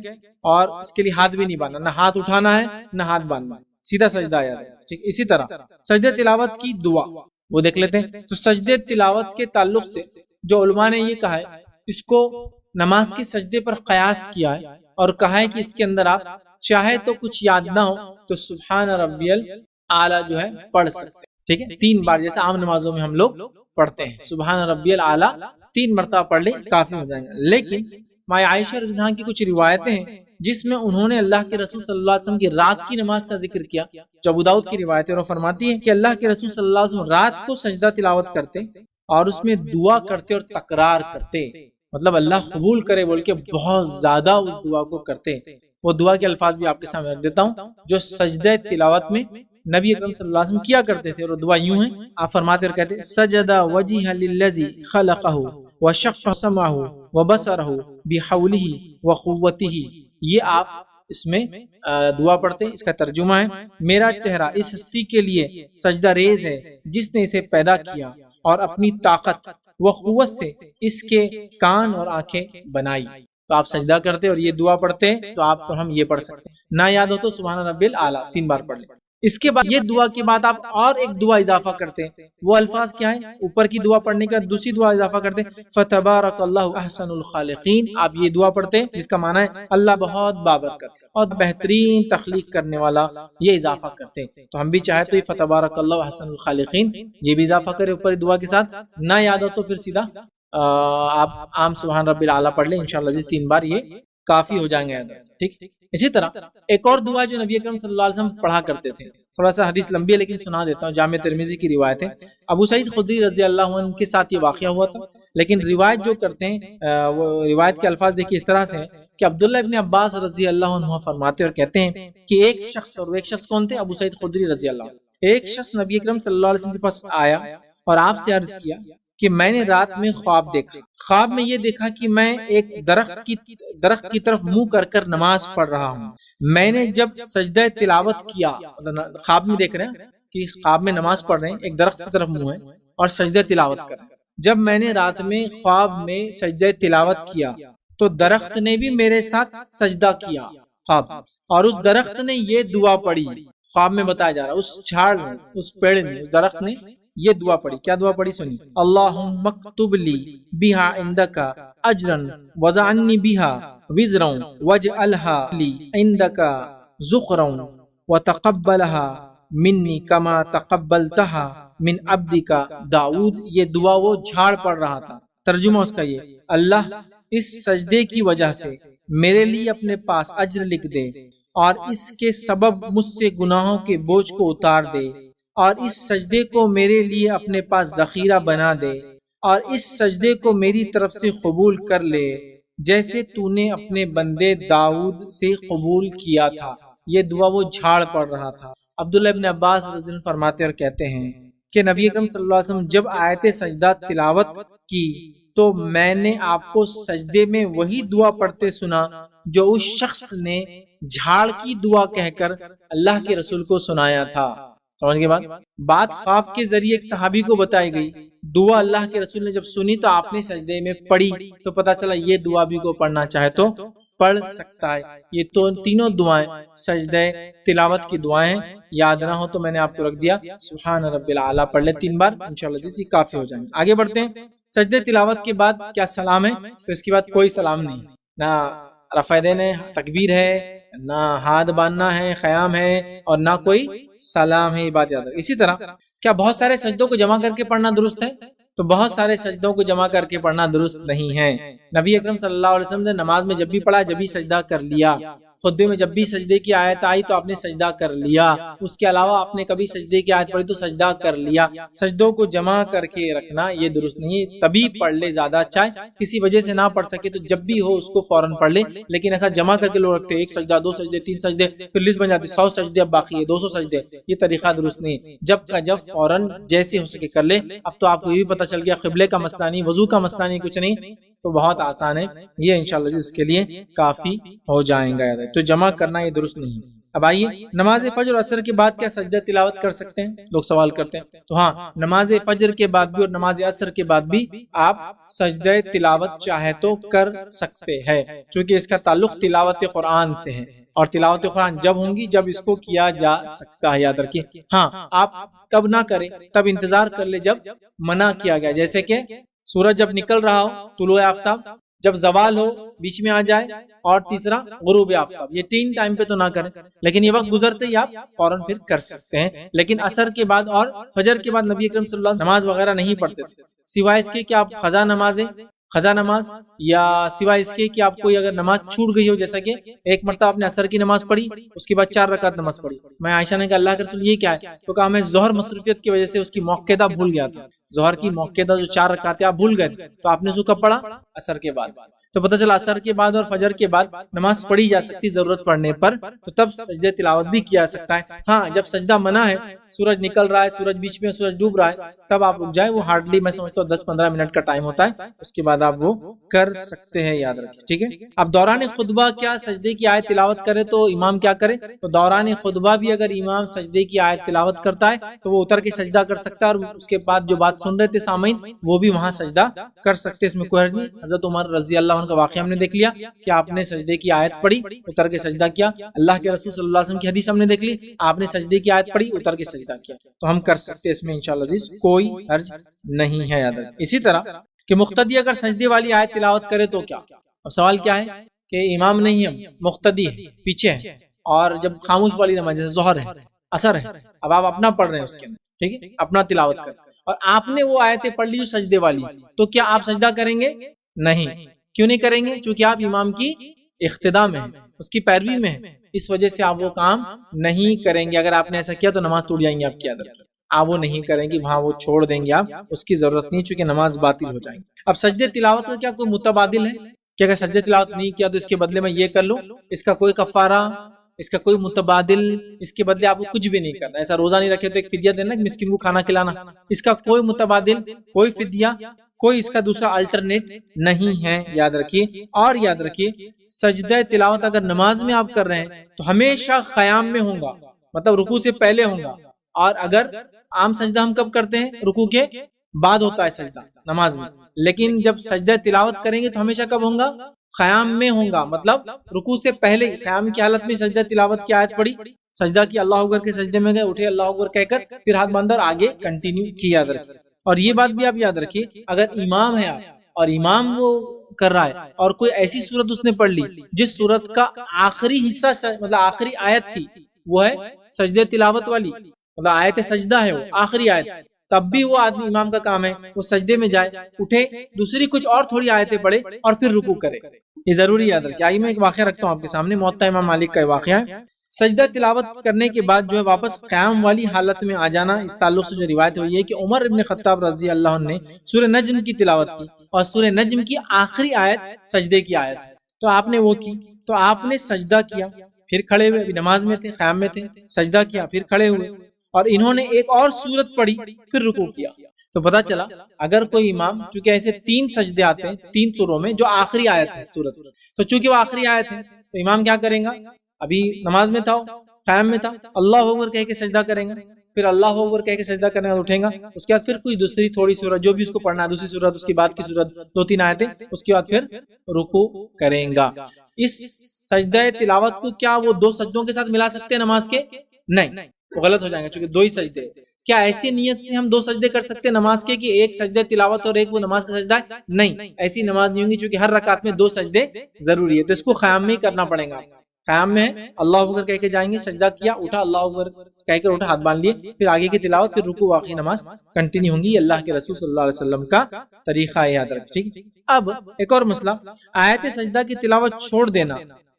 Speaker 1: اور اس کے لیے ہاتھ بھی نہیں باندھنا، نہ ہاتھ اٹھانا ہے نہ ہاتھ باندھنا، سیدھا سجدہ آیا ہے، ٹھیک۔ اسی طرح سجدہ تلاوت کی دعا وہ دیکھ لیتے ہیں۔ تو سجدہ تلاوت کے تعلق سے جو علماء نے یہ کہا ہے، اس کو نماز کے سجدے پر قیاس کیا ہے اور کہا ہے کہ اس کے اندر آپ چاہے تو کچھ یاد نہ ہو تو سبحان ربی الاعلیٰ جو ہے پڑھ سکتے ہیں، ٹھیک ہے، 3 بار جیسے عام نمازوں میں ہم لوگ پڑھتے ہیں، سبحان ربی الاعلیٰ 3 مرتبہ پڑھ لیں کافی ہو جائیں گا۔ لیکن ماں عائشہ رضی اللہ عنہا کی کچھ روایتیں ہیں جس میں انہوں نے اللہ کے رسول صلی اللہ علیہ وسلم کی رات کی نماز کا ذکر کیا، جو ابو داؤد کی روایت ہے، اور فرماتی ہے کہ اللہ کے رسول صلی اللہ علیہ وسلم رات کو سجدہ تلاوت کرتے اور اس میں دعا کرتے اور تکرار کرتے، مطلب اللہ قبول کرے بول کے بہت زیادہ اس دعا کو کرتے۔ وہ دعا کے الفاظ بھی آپ کے سامنے رکھ دیتا ہوں جو سجدہ تلاوت میں نبی اکرم صلی اللہ علیہ وسلم کیا کرتے تھے، اور دعا یوں ہے، آپ فرماتے اور کہتے سجد وجہ للذی خلقہ وشق سمعہ وبصرہ بحولہ وقوتہ۔ یہ آپ اس میں دعا پڑھتے، اس کا ترجمہ ہے میرا چہرہ اس ہستی کے لیے سجدہ ریز ہے جس نے اسے پیدا کیا اور اپنی طاقت و قوت سے اس کے کان اور آنکھیں بنائی۔ تو آپ سجدہ کرتے اور یہ دعا پڑھتے، تو آپ کو ہم یہ پڑھ سکتے ہیں، نہ یاد ہو تو سبحان ربی الاعلیٰ 3 بار پڑھ لیں۔ اس کے بعد یہ دعا کے بعد آپ اور ایک دعا اضافہ کرتے ہیں، وہ الفاظ کیا ہے؟ اوپر کی دعا پڑھنے کے بعد دوسری دعا اضافہ کرتے ہیں، فتبارک اللہ احسن الخالقین۔ آپ یہ دعا پڑھتے ہیں جس کا معنی ہے اللہ بہت بابرکت اور بہترین تخلیق کرنے والا، یہ اضافہ کرتے ہیں۔ تو ہم بھی چاہے تو یہ فتبارک اللہ احسن الخالقین یہ بھی اضافہ کریں اوپر دعا کے ساتھ، نہ یاد ہو تو پھر سیدھا آپ عام سبحان ربی الاعلیٰ پڑھ لیں، انشاءاللہ 3 بار یہ کافی ہو جائیں گے، ٹھیک۔ اسی طرح ایک اور دعا جو نبی اکرم صلی اللہ علیہ وسلم پڑھا کرتے تھے، تھوڑا سا حدیث لمبی ہے لیکن سنا دیتا ہوں، جامع ترمذی کی روایت ہے، ابو سعید خدری رضی اللہ عنہ کے ساتھ یہ واقعہ ہوا تھا، لیکن روایت جو کرتے ہیں وہ روایت کے الفاظ دیکھیے اس طرح سے ہیں کہ عبداللہ ابن عباس رضی اللہ عنہ فرماتے اور کہتے ہیں کہ ایک شخص، اور وہ ایک شخص کون تھے؟ ابو سعید خدری رضی اللہ عنہ، ایک شخص نبی اکرم صلی اللہ علیہ وسلم کے پاس آیا اور آپ سے عرض کیا کہ میں نے رات میں خواب دیکھا، خواب میں یہ دیکھا کہ میں ایک درخت کی طرف منہ کر کر نماز پڑھ رہا ہوں، میں نے جب سجدہ تلاوت کیا، خواب میں دیکھ رہے ہیں کہ خواب میں نماز پڑھ رہے ہیں، ایک درخت کی طرف منہ ہے اور سجدہ تلاوت کر رہے ہیں، جب میں نے رات میں خواب میں سجدہ تلاوت کیا تو درخت نے بھی میرے ساتھ سجدہ کیا خواب، اور اس درخت نے یہ دعا پڑھی، خواب میں بتایا جا رہا ہے اس جھاڑ میں، اس پیڑ میں، اس درخت نے یہ دعا پڑھی، کیا دعا پڑھی سنی؟ اللہم اکتب لی بہا عندک اجرا وزعنی بہا وزرا واجعلہا لی عندک ذخرا وتقبلہا منی کما تقبلتہا من عبدک داؤد۔ یہ دعا وہ جھاڑ پڑھ رہا تھا، ترجمہ اس کا یہ، اللہ اس سجدے کی وجہ سے میرے لیے اپنے پاس اجر لکھ دے، اور اس کے سبب مجھ سے گناہوں کے بوجھ کو اتار دے، اور اس سجدے کو میرے لیے اپنے پاس ذخیرہ بنا دے، اور اس سجدے کو میری طرف سے قبول کر لے جیسے تو نے اپنے بندے داؤد سے قبول کیا تھا۔ یہ دعا وہ جھاڑ پڑھ رہا تھا۔ عبداللہ ابن عباس رضی اللہ عنہ فرماتے اور کہتے ہیں کہ نبی اکرم صلی اللہ علیہ وسلم جب آیت سجدہ تلاوت کی تو میں نے آپ کو سجدے میں وہی دعا پڑھتے سنا جو اس شخص نے جھاڑ کی دعا کہہ کر اللہ کے رسول کو سنایا تھا۔ سمجھ کے بات خواب کے ذریعے ایک صحابی کو بتائی گئی، دعا اللہ کے رسول نے جب سنی تو آپ نے سجدے میں پڑھی، تو پتا چلا یہ دعا بھی کو پڑھنا چاہے تو پڑھ سکتا ہے۔ یہ تو تینوں دعائیں سجدہ تلاوت کی دعائیں، یاد نہ ہو تو میں نے آپ کو رکھ دیا سبحان ربی الاعلیٰ پڑھ لے 3 بار، انشاءاللہ جیسی کافی ہو جائیں گے۔ آگے بڑھتے ہیں، سجدہ تلاوت کے بعد کیا سلام ہے؟ تو اس کے بعد کوئی سلام نہیں، نہ رفع دین ہے، تکبیر ہے، نہ ہاتھ باندھنا ہے، قیام ہے، اور نہ کوئی سلام ہے، یہ بات یاد رکھیں۔ اسی طرح کیا بہت سارے سجدوں کو جمع کر کے پڑھنا درست ہے؟ تو بہت سارے سجدوں کو جمع کر کے پڑھنا درست نہیں ہے۔ نبی اکرم صلی اللہ علیہ وسلم نے نماز میں جب بھی پڑھا جب بھی سجدہ کر لیا، خطبے میں جب بھی سجدے کی آیت آئی تو آپ نے سجدہ کر لیا، اس کے علاوہ آپ نے کبھی سجدے کی آیت پڑھی تو سجدہ کر لیا۔ سجدوں کو جمع کر کے رکھنا یہ درست نہیں ہے، تبھی پڑھ لے زیادہ اچھا ہے، کسی وجہ سے نہ پڑھ سکے تو جب بھی ہو اس کو فوراً پڑھ لے، لیکن ایسا جمع کر کے لوگ رکھتے ایک سجدہ، 2 سجدے، 3 سجدے، پھر لسٹ بن جاتی 100 سجدے اب باقی ہے، 200 سجدے، یہ طریقہ درست نہیں ہے۔ جب کا جب فوراً جیسے ہو سکے کر لے۔ اب تو آپ کو یہ بھی پتہ چل گیا قبلے کا مسئلہ نہیں، وضو کا مسئلہ نہیں، کچھ نہیں، تو بہت آسان ہے یہ، انشاءاللہ اس کے لیے کافی ہو جائیں گا۔ تو جمع کرنا یہ درست نہیں۔ اب آئیے نماز فجر اور عصر کے بعد کیا سجدہ تلاوت کر سکتے ہیں؟ لوگ سوال کرتے ہیں، تو ہاں نماز فجر کے بعد بھی اور نماز عصر کے بعد بھی آپ سجدہ تلاوت چاہے تو کر سکتے ہیں، چونکہ اس کا تعلق تلاوت قرآن سے ہے، اور تلاوت قرآن جب ہوں گی جب اس کو کیا جا سکتا ہے، یاد رکھیے۔ ہاں آپ تب نہ کریں، تب انتظار کر لے جب منع کیا گیا، جیسے کہ سورج جب نکل رہا ہو، طلوع آفتاب، جب زوال ہو بیچ میں آ جائے، اور تیسرا غروب آفتاب. یہ 3 ٹائم پہ تو نہ کریں، لیکن یہ وقت گزرتے ہی آپ فوراً پھر کر سکتے ہیں. لیکن عصر کے بعد اور فجر کے بعد نبی اکرم صلی اللہ علیہ وسلم نماز وغیرہ نہیں پڑھتے تھے، سوائے اس کے کہ آپ قضا نماز، یا سوائے اس کے کہ آپ کوئی اگر نماز چھوٹ گئی ہو، جیسا کہ ایک مرتبہ آپ نے عصر کی نماز پڑھی، اس کے بعد 4 رکعت نماز پڑھی. میں عائشہ نے کہا اللہ کے رسول یہ کیا ہے؟ تو کہا میں ظہر مصروفیت کی وجہ سے اس کی موقعہ بھول گیا تھا. ظہر کی موقعہ جو 4 رکعتیں آپ بھول گئے، تو آپ نے اس کو کب پڑھا؟ عصر کے بعد. تو پتہ چلا عصر کے بعد اور فجر کے بعد نماز پڑھی جا سکتی ضرورت پڑنے پر، تو تب سجدہ تلاوت بھی کیا جا سکتا ہے. ہاں جب سجدہ منع ہے، سورج نکل رہا ہے، سورج بیچ میں سورج ڈوب رہا ہے، تب آپ رک جائیں. وہ ہارڈلی میں سمجھتا ہوں 10-15 منٹ کا ٹائم ہوتا ہے، اس کے بعد آپ وہ کر سکتے ہیں، یاد رکھیں. ٹھیک ہے. اب دوران خطبہ کیا سجدے کی آیت تلاوت کرے تو امام کیا کرے؟ تو دوران خطبہ بھی اگر امام سجدے کی آیت تلاوت کرتا ہے تو وہ اتر کے سجدہ کر سکتا ہے، اور اس کے بعد جو بات سن رہے تھے سامعین وہ بھی وہاں سجدہ کر سکتے. اس میں کوئی حرج نہیں. حضرت عمر رضی اللہ عنہ کا واقعہ ہم نے دیکھ لیا کہ آپ نے سجدے کی آیت پڑھی، اتر کے سجدہ کیا. اللہ کے رسول صلی اللہ علیہ وسلم کی حدیث ہم نے دیکھ لی، آپ نے سجدے کی آیت پڑھی، اتر کے سجدہ کیا. تو ہم کر سکتے اس میں انشاءاللہ عزیز کوئی حرج نہیں ہے، یاد رکھیں. اسی طرح کہ مقتدی اگر سجدے والی آیت تلاوت کرے تو کیا؟ اب سوال کیا ہے کہ امام نہیں ہے، مقتدی ہے، پیچھے ہے، اور جب خاموش والی نماز جیسے ظہر ہے، عصر ہے، اب آپ اپنا پڑھ رہے ہیں اس کے اندر، ٹھیک ہے، اپنا تلاوت کر، اور آپ نے وہ آیتیں پڑھ لی جو سجدے والی، تو کیا آپ سجدہ کریں گے؟ نہیں. کیوں نہیں کریں گے؟ چونکہ آپ امام کی اقتداء میں ہیں، اس کی پیروی میں ہیں، اس وجہ سے آپ وہ کام نہیں کریں گے. اگر آپ نے ایسا کیا تو نماز ٹوٹ جائیں گے آپ کی. آپ وہ نہیں کریں گے، وہاں وہ چھوڑ دیں گے، آپ اس کی ضرورت نہیں، چونکہ نماز باطل ہو جائے گی. اب سجدے تلاوت کا کیا کوئی متبادل ہے کہ اگر سجدے تلاوت نہیں کیا تو اس کے بدلے میں یہ کر لوں؟ اس کا کوئی کفارہ، اس کا کوئی متبادل، اس کے بدلے آپ کو کچھ بھی نہیں کرنا. ایسا روزہ نہیں رکھے تو ایک فدیہ دینا، مسکین کو کھانا کھلانا، اس کا کوئی متبادل، کوئی فدیہ، کوئی اس کا دوسرا الٹرنیٹ نہیں ہے، یاد رکھیے. اور یاد رکھیے سجدہ تلاوت اگر نماز میں آپ کر رہے ہیں تو ہمیشہ قیام میں ہوں گا، مطلب رکوع سے پہلے ہوں گا. اور اگر عام سجدہ ہم کب کرتے ہیں؟ رکوع کے بعد ہوتا ہے سجدہ نماز میں. لیکن جب سجدہ تلاوت کریں گے تو ہمیشہ کب ہوں گا؟ قیام میں ہوں گا، مطلب رکوع سے پہلے قیام کی حالت میں سجدہ تلاوت کی آیت پڑھی، سجدہ کی، اللہ اکبر کے سجدے میں گئے، اٹھے اللہ اکبر کہہ کر پھر ہاتھ باندھا اور آگے کنٹینیو کیا. یاد رکھیے. اور یہ بات بھی آپ یاد رکھیے، اگر امام ہے آپ اور امام وہ کر رہا ہے اور کوئی ایسی صورت اس نے پڑھ لی جس صورت کا آخری حصہ مطلب آخری آیت تھی وہ ہے سجدہ تلاوت والی، مطلب آیت سجدہ ہے وہ آخری آیت، تب بھی وہ آدمی امام کا کام ہے وہ سجدے میں جائے، اٹھے، دوسری کچھ اور تھوڑی آیتیں پڑھے اور پھر رکوع کرے. یہ ضروری یاد رکھیں. آئیے میں ایک واقعہ رکھتا ہوں آپ کے سامنے، موطا امام مالک کا واقعہ ہے. سجدہ تلاوت کرنے کے بعد جو ہے واپس قیام والی حالت میں آ جانا، اس تعلق سے جو روایت ہوئی ہے کہ عمر ابن خطاب رضی اللہ عنہ نے سورہ نجم کی تلاوت کی، اور سورہ نجم کی آخری آیت سجدے کی آیت، تو آپ نے وہ کی، تو آپ نے سجدہ کیا، پھر کھڑے ہوئے، ابھی نماز میں تھے، قیام میں تھے، سجدہ کیا، پھر کھڑے ہوئے، اور انہوں نے ایک اور سورت پڑھی، پھر رکوع کیا. تو پتہ چلا اگر کوئی امام، چونکہ ایسے 3 سجدے آتے ہیں 3 سوروں میں جو آخری آیت ہے سورت، تو چونکہ وہ آخری آیت ہے تو امام کیا کریں گا؟ ابھی نماز میں تھا، قیام میں تھا، اللہ اکبر کہہ کے سجدہ کریں گا، پھر اللہ اکبر کہہ کے سجدہ کرنے کا اٹھیں گا، اس کے بعد پھر کوئی دوسری تھوڑی سورت جو بھی اس کو پڑھنا ہے، دوسری سورت، اس کے بعد کی سورت، 2-3 آیتیں، اس کے بعد پھر رکوع کریں گا. اس سجدہ تلاوت کو کیا وہ 2 سجدوں کے ساتھ ملا سکتے ہیں نماز کے؟ نہیں، وہ غلط ہو جائیں گے چونکہ 2 ہی سجدے. کیا ایسی نیت سے ہم 2 سجدے کر سکتے ہیں نماز کے کہ ایک سجدہ تلاوت اور ایک وہ نماز کا سجدہ ہے؟ نہیں، ایسی نماز نہیں ہوگی، چونکہ ہر رکعت میں 2 سجدے ضروری ہے. تو اس کو قیام میں ہی کرنا پڑے گا. قیام میں ہے، اللہ اکبر کہہ کے جائیں گے، سجدہ کیا، اٹھا، اللہ اکبر کہہ کر اٹھا، ہاتھ باندھ لیے، پھر آگے کی تلاوت، پھر رکوع، باقی نماز کنٹینیو ہوں گی. اللہ کے رسول صلی اللہ علیہ وسلم کا طریقہ ہے، یاد رکھیں. اب ایک اور مسئلہ، آیت سجدہ کی تلاوت چھوڑ دینا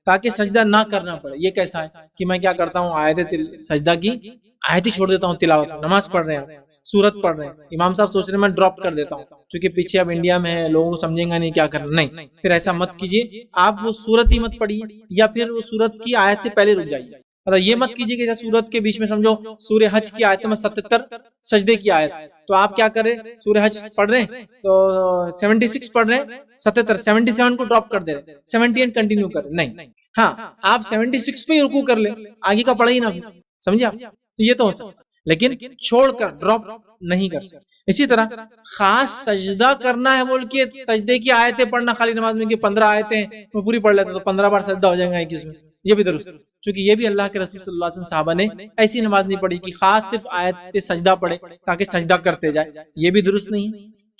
Speaker 1: تاکہ سجدہ نہ کرنا پڑے. یہ کیسا ہے کہ میں کیا کرتا ہوں، آیت سجدہ کی آیت ہی چھوڑ دیتا ہوں، تلاوت، نماز پڑھ رہے ہیں، سورت پڑھ رہے ہیں، امام صاحب سوچ رہے ہیں میں ڈراپ کر دیتا ہوں چونکہ پیچھے اب انڈیا میں ہے، لوگوں کو سمجھیں گا نہیں کیا کرنا. نہیں، پھر ایسا مت کیجیے. آپ وہ سورت ہی مت پڑھیے، یا پھر وہ سورت کی آیت سے پہلے رک جائیے. مطلب یہ مت کیجیے کہ سورت کے بیچ میں سمجھو سورہ حج کی آیت میں 77 سجدے کی آیت، تو آپ کیا کریں، سورہ حج پڑھ رہے ہیں تو 76 پڑھ رہے ہیں، 77 کو ڈراپ کر دے رہے، 78 کنٹینیو کر. نہیں، ہاں آپ 76 پہ ہی رکوع کر لیں، آگے کا پڑھا ہی نہ، سمجھے آپ؟ تو یہ تو ہو سکتا، لیکن چھوڑ کر ڈراپ نہیں کر سکتے. اسی طرح خاص سجدہ کرنا ہے بول کے سجدے کی آیتیں پڑھنا خالی نماز میں کہ 15 آیتیں ہیں میں پوری پڑھ لیتا تو 15 بار سجدہ ہو جائے گا 21 میں، یہ بھی درست، چونکہ یہ بھی اللہ کے رسول صلی اللہ علیہ وسلم صحابہ نے ایسی نماز نہیں پڑھی کہ خاص صرف آیت سجدہ پڑھے تاکہ سجدہ کرتے جائے، یہ بھی درست نہیں.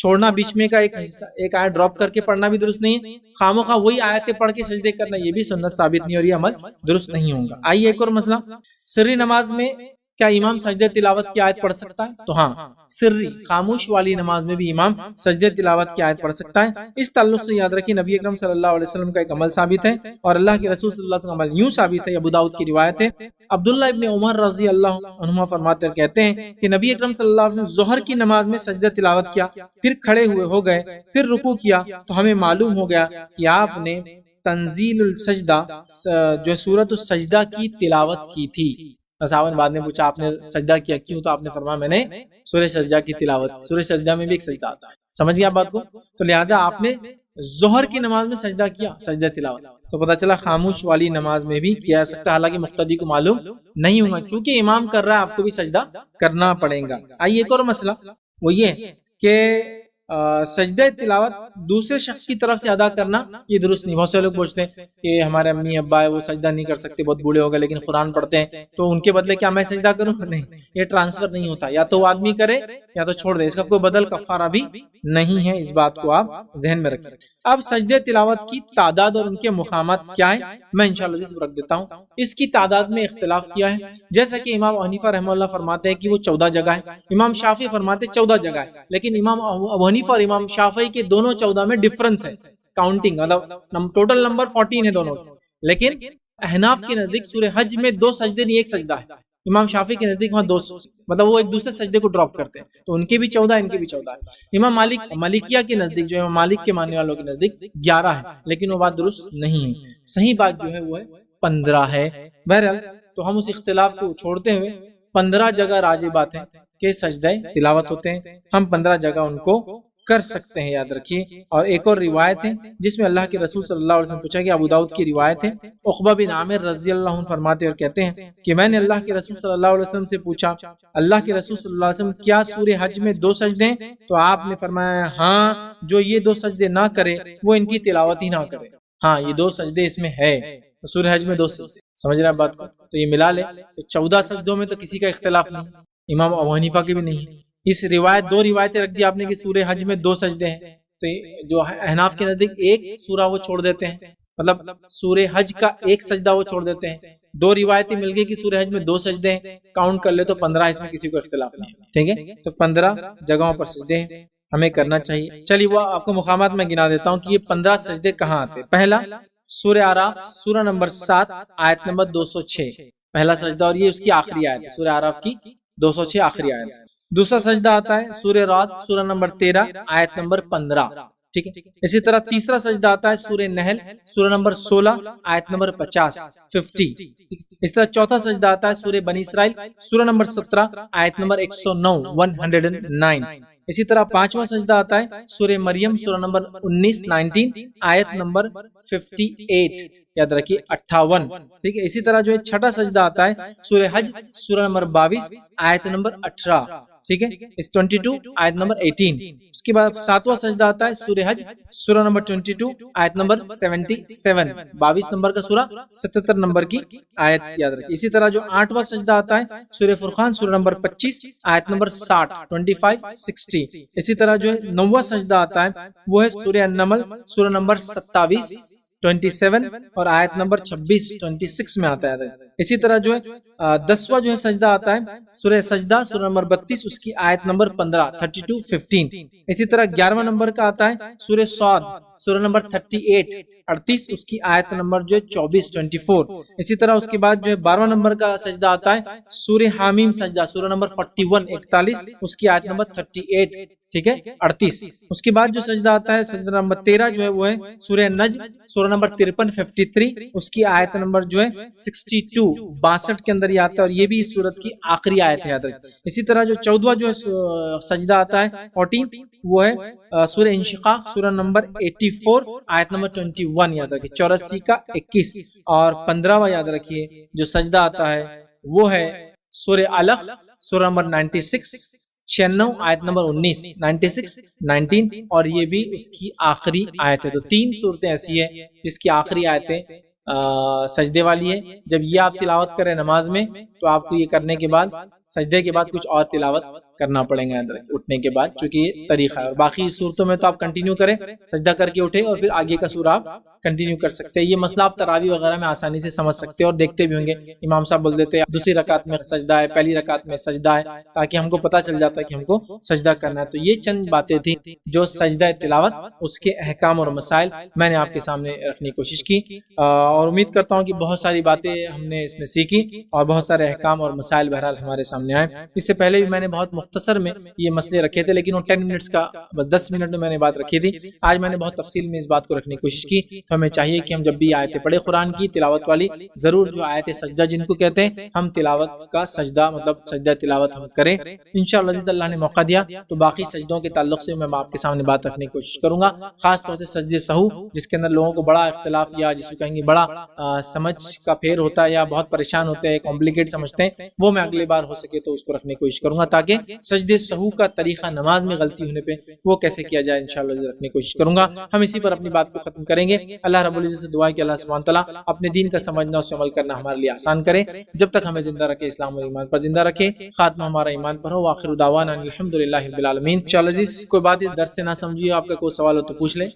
Speaker 1: چھوڑنا بیچ میں کا ایک آیت ڈراپ کر کے پڑھنا بھی درست نہیں ہے، خامخواہ وہی آیتیں پڑھ کے سجدے کرنا یہ بھی سنت ثابت نہیں اور یہ عمل درست نہیں ہوگا۔ آئیے ایک اور مسئلہ، سری نماز میں کیا امام سجدہ تلاوت کی آیت پڑھ سکتا ہے؟ تو ہاں، سری خاموش والی نماز میں بھی امام سجدہ تلاوت کی آیت پڑھ سکتا ہے۔ اس تعلق سے یاد رکھیں نبی اکرم صلی اللہ علیہ وسلم کا ایک عمل ثابت ہے اور اللہ کے رسول صلی اللہ علیہ وسلم کا عمل یوں ثابت ہے، ابو داؤد کی روایت ہے، عبداللہ ابن عمر رضی اللہ عنہما فرماتے ہیں، کہتے ہیں کہ نبی اکرم صلی اللہ علیہ وسلم ظہر کی نماز میں سجدہ تلاوت کیا، پھر کھڑے ہوئے ہو گئے، پھر رکوع کیا، تو ہمیں معلوم ہو گیا کہ آپ نے تنزیل السجدہ جو سورۃ السجدہ کی تلاوت کی تھی۔ صحابہ نے بعد میں پوچھا آپ نے سجدہ کیا کیوں؟ تو آپ نے فرمایا میں نے سورہ سجدہ کی تلاوت کی۔ سورہ سجدہ میں بھی ایک سجدہ آتا ہے، سمجھ گیا بات کو؟ تو لہٰذا آپ نے ظہر کی نماز میں سجدہ کیا، سجدہ تلاوت، تو پتہ چلا خاموش والی نماز میں بھی کیا جا سکتا ہے، حالانکہ مقتدی کو معلوم نہیں ہوگا، چونکہ امام کر رہا ہے آپ کو بھی سجدہ کرنا پڑے گا۔ آئیے ایک اور مسئلہ، وہ یہ کہ سجدہ تلاوت دوسرے شخص کی طرف سے ادا کرنا یہ درست نہیں۔ بہت سے لوگ پوچھتے ہیں کہ ہمارے امی ابا ہے وہ سجدہ نہیں کر سکتے، بہت بوڑھے ہو گئے لیکن قرآن پڑھتے ہیں، تو ان کے بدلے کیا میں سجدہ کروں؟ نہیں، یہ ٹرانسفر نہیں ہوتا، یا تو وہ آدمی کرے یا تو چھوڑ دے، اس کا کوئی بدل کفارہ بھی نہیں ہے، اس بات کو آپ ذہن میں رکھیں۔ اب سجدہ تلاوت کی تعداد اور ان کے مقامات کیا ہے میں انشاءاللہ اس پر رکھ دیتا ہوں۔ اس کی تعداد میں اختلاف کیا ہے، جیسا کہ امام ابو حنیفہ رحمہ اللہ فرماتے ہیں کہ وہ 14 جگہ ہے، امام شافعی فرماتے ہیں 14 جگہ ہے، لیکن امام ابو حنیفہ اور امام شافعی کے دونوں 14 میں ڈفرنس ہے، کاؤنٹنگ مطلب ٹوٹل نمبر 14 ہے دونوں، لیکن احناف کے نزدیک سورہ حج میں 2 سجدے نہیں ایک سجدہ ہے، امام شافعی کے نزدیک وہاں 2 مطلب وہ ایک دوسرے سجدے کو ڈراپ کرتے ہیں، تو ان کے بھی 14 ان کے بھی 14 ہے۔ امام مالکیہ کے نزدیک جو امام مالک کے ماننے والوں کے نزدیک 11 ہے، لیکن وہ بات درست نہیں ہے، صحیح بات جو ہے وہ ہے 15 ہے۔ بہرحال تو ہم اس اختلاف کو چھوڑتے ہوئے 15 جگہ راجح بات ہے کہ سجدہ تلاوت ہوتے ہیں، ہم 15 جگہ ان کو کر سکتے ہیں، یاد رکھیے۔ اور ایک اور روایت ہے جس میں اللہ کے رسول صلی اللہ علیہ وسلم پوچھا گیا، ابو داؤد کی روایت ہے، عقبہ بن عامر رضی اللہ عنہ فرماتے اور کہتے ہیں کہ میں نے اللہ کے رسول صلی اللہ علیہ وسلم سے پوچھا، اللہ کے رسول صلی اللہ علیہ وسلم کیا سورہ حج میں 2 سجدے ہیں؟ تو آپ نے فرمایا ہاں، جو یہ 2 سجدے نہ کرے وہ ان کی تلاوت ہی نہ کرے، ہاں یہ 2 سجدے اس میں ہے، سورہ حج میں 2 سجدے، سمجھ رہے ہیں بات کو؟ تو یہ ملا لے، 14 سجدوں میں تو کسی کا اختلاف نہیں، امام ابو حنیفہ کے بھی نہیں۔ اس روایت 2 روایتیں رکھ دی آپ نے کہ سورہ حج میں 2 سجدے ہیں، تو جو احناف کے نزدیک ایک سورہ وہ چھوڑ دیتے ہیں، مطلب سورہ حج کا ایک سجدہ وہ چھوڑ دیتے ہیں، 2 روایتیں مل گئی کہ سورہ حج میں 2 سجدے ہیں، کاؤنٹ کر لے تو 15، اس میں کسی کو اختلاف نہیں، ٹھیک ہے؟ تو 15 جگہوں پر سجدے ہیں، ہمیں کرنا چاہیے۔ چلیے وہ آپ کو مقامات میں گنا دیتا ہوں کہ یہ 15 سجدے کہاں آتے ہیں۔ پہلا سورہ اعراف سورہ نمبر 7 آیت نمبر 206 پہلا سجدہ، اور یہ اس کی آخری آیت ہے، سورہ اعراف کی 206 آخری آیت۔ دوسرا سجدہ آتا ہے سورہ رعد سورہ نمبر 13 آیت نمبر 15، ٹھیک ہے؟ اسی طرح تیسرا سجدہ آتا ہے سورہ نحل سورہ نمبر 16 آیت نمبر 50 اس طرح چوتھا سجدہ آتا ہے سورہ بنی اسرائیل سورہ نمبر 17 آیت نمبر 109 اسی طرح پانچواں سجدہ آتا ہے سورہ مریم سورہ نمبر 19 آیت نمبر 58، یاد رکھیے 58، ٹھیک ہے؟ اسی طرح جو ہے چھٹا سجدہ آتا ہے سورہ حج سورہ نمبر 22 آیت نمبر 18، ٹھیک ہے؟ اس 22 آیت نمبر 18۔ اس کے بعد ساتواں سجدہ آتا ہے سورہ حج سورہ نمبر 22 آیت نمبر 77، 22 نمبر کا سورہ 77 نمبر کی آیت یاد رکھیے۔ اسی طرح جو آٹھواں سجدہ آتا ہے سورہ فرقان سورہ نمبر 25 آیت نمبر 60، 25 60۔ اسی طرح جو ہے نواں سجدہ آتا ہے وہ ہے سورہ النمل سورہ نمبر 27 27 اور آیت نمبر 26 26 میں آتا ہے۔ اسی طرح جو ہے 10واں جو ہے سجدہ آتا ہے سورہ سجدہ سورہ نمبر 32 اس کی آیت نمبر 15 32 15۔ اسی طرح 11واں نمبر کا آتا ہے سورہ صاد سورہ نمبر 38 38 اس کی آیت نمبر جو ہے 24 24۔ اسی طرح اس کے بعد جو ہے 12واں نمبر کا سجدہ آتا ہے سورہ حامیم سجدہ سورہ نمبر 41 41 اس کی آیت نمبر 38، ٹھیک ہے 38۔ اس کے بعد جو سجدہ آتا ہے سجدہ نمبر 13 جو ہے وہ ہے سورہ نجم سورہ نمبر 53 53 اس کی آیت نمبر جو ہے 62 62 کے اندر یہ آتا ہے، اور یہ بھی اس سورت کی آخری آیت ہے یاد رکھیں۔ اسی طرح جو 14واں جو ہے سجدہ آتا ہے 14 وہ ہے سورہ انشقاق سورہ نمبر 84 آیت نمبر 21 یاد رکھیے 84 کا 21۔ اور 15واں یاد رکھیے جو سجدہ آتا ہے وہ ہے سورہ علق سورہ نمبر 96 96 آیت نمبر 19 96 19، اور یہ بھی اس کی آخری آیت ہے۔ تو 3 صورتیں ایسی ہیں جس کی آخری آیتیں سجدے والی ہے۔ جب یہ آپ تلاوت کریں نماز میں تو آپ کو یہ کرنے کے بعد سجدے کے بعد کچھ اور تلاوت کرنا پڑے گا اٹھنے کے بعد، چونکہ یہ طریقہ ہے۔ اور باقی صورتوں میں تو آپ کنٹینیو کریں، سجدہ کر کے اٹھے اور پھر آگے کا سورہ آپ کنٹینیو کر سکتے ہیں۔ یہ مسئلہ آپ تراویح وغیرہ میں آسانی سے سمجھ سکتے ہیں اور دیکھتے بھی ہوں گے، امام صاحب بول دیتے ہیں دوسری رکعت میں سجدہ ہے، پہلی رکعت میں سجدہ ہے، تاکہ ہم کو پتہ چل جاتا ہے کہ ہم کو سجدہ کرنا ہے۔ تو یہ چند باتیں تھیں جو سجدہ تلاوت، اس کے احکام اور مسائل میں نے آپ کے سامنے رکھنے کی کوشش کی، اور امید کرتا ہوں کہ بہت ساری باتیں ہم نے اس میں سیکھی اور بہت سارے احکام اور مسائل بہرحال ہمارے سامنے آئے۔ اس سے پہلے بھی میں نے بہت مختصر میں یہ مسئلے رکھے تھے، لیکن وہ 10 منٹس کا، بس 10 منٹ میں نے بات رکھی تھی۔ آج میں نے بہت تفصیل میں اس بات کو رکھنے کی کوشش کی۔ تو ہمیں چاہیے کہ ہم جب بھی آیتیں پڑھے قرآن کی تلاوت والی، ضرور جو آیت سجدہ جن کو کہتے ہیں، ہم تلاوت کا سجدہ مطلب سجدہ تلاوت ہم کریں انشاءاللہ عزیز۔ اللہ نے موقع دیا تو باقی سجدوں کے تعلق سے میں آپ کے سامنے بات رکھنے کی کوشش کروں گا، خاص طور سے سجدے سہو، جس کے اندر لوگوں کو بڑا اختلاف یا جس کو کہیں گے بڑا سمجھ کا پھیر ہوتا ہے یا بہت پریشان ہوتے ہیں، کمپلیکیٹ سمجھتے ہیں، وہ میں اگلی بار ہو سکے تو اس کو رکھنے کی کوشش کروں گا، تاکہ سجدے سہو کا طریقہ نماز میں غلطی ہونے پہ وہ کیسے کیا جائے انشاءاللہ رکھنے کی کوشش کروں گا۔ ہم اسی پر اپنی بات کو ختم کریں گے۔ اللہ رب العزت سے دعا ہے کہ اللہ سبحانہ تعالیٰ اپنے دین کا سمجھنا، اس پر عمل کرنا ہمارے لیے آسان کرے، جب تک ہمیں زندہ رکھے اسلام اور ایمان پر زندہ رکھے، خاتمہ ہمارا ایمان پر ہو۔ آخر دعوانا الحمدللہ رب العالمین۔ انشاءاللہ عزیز کوئی بات اس درس سے نہ سمجھیے، آپ کا کوئی سوال ہو تو پوچھ لیں۔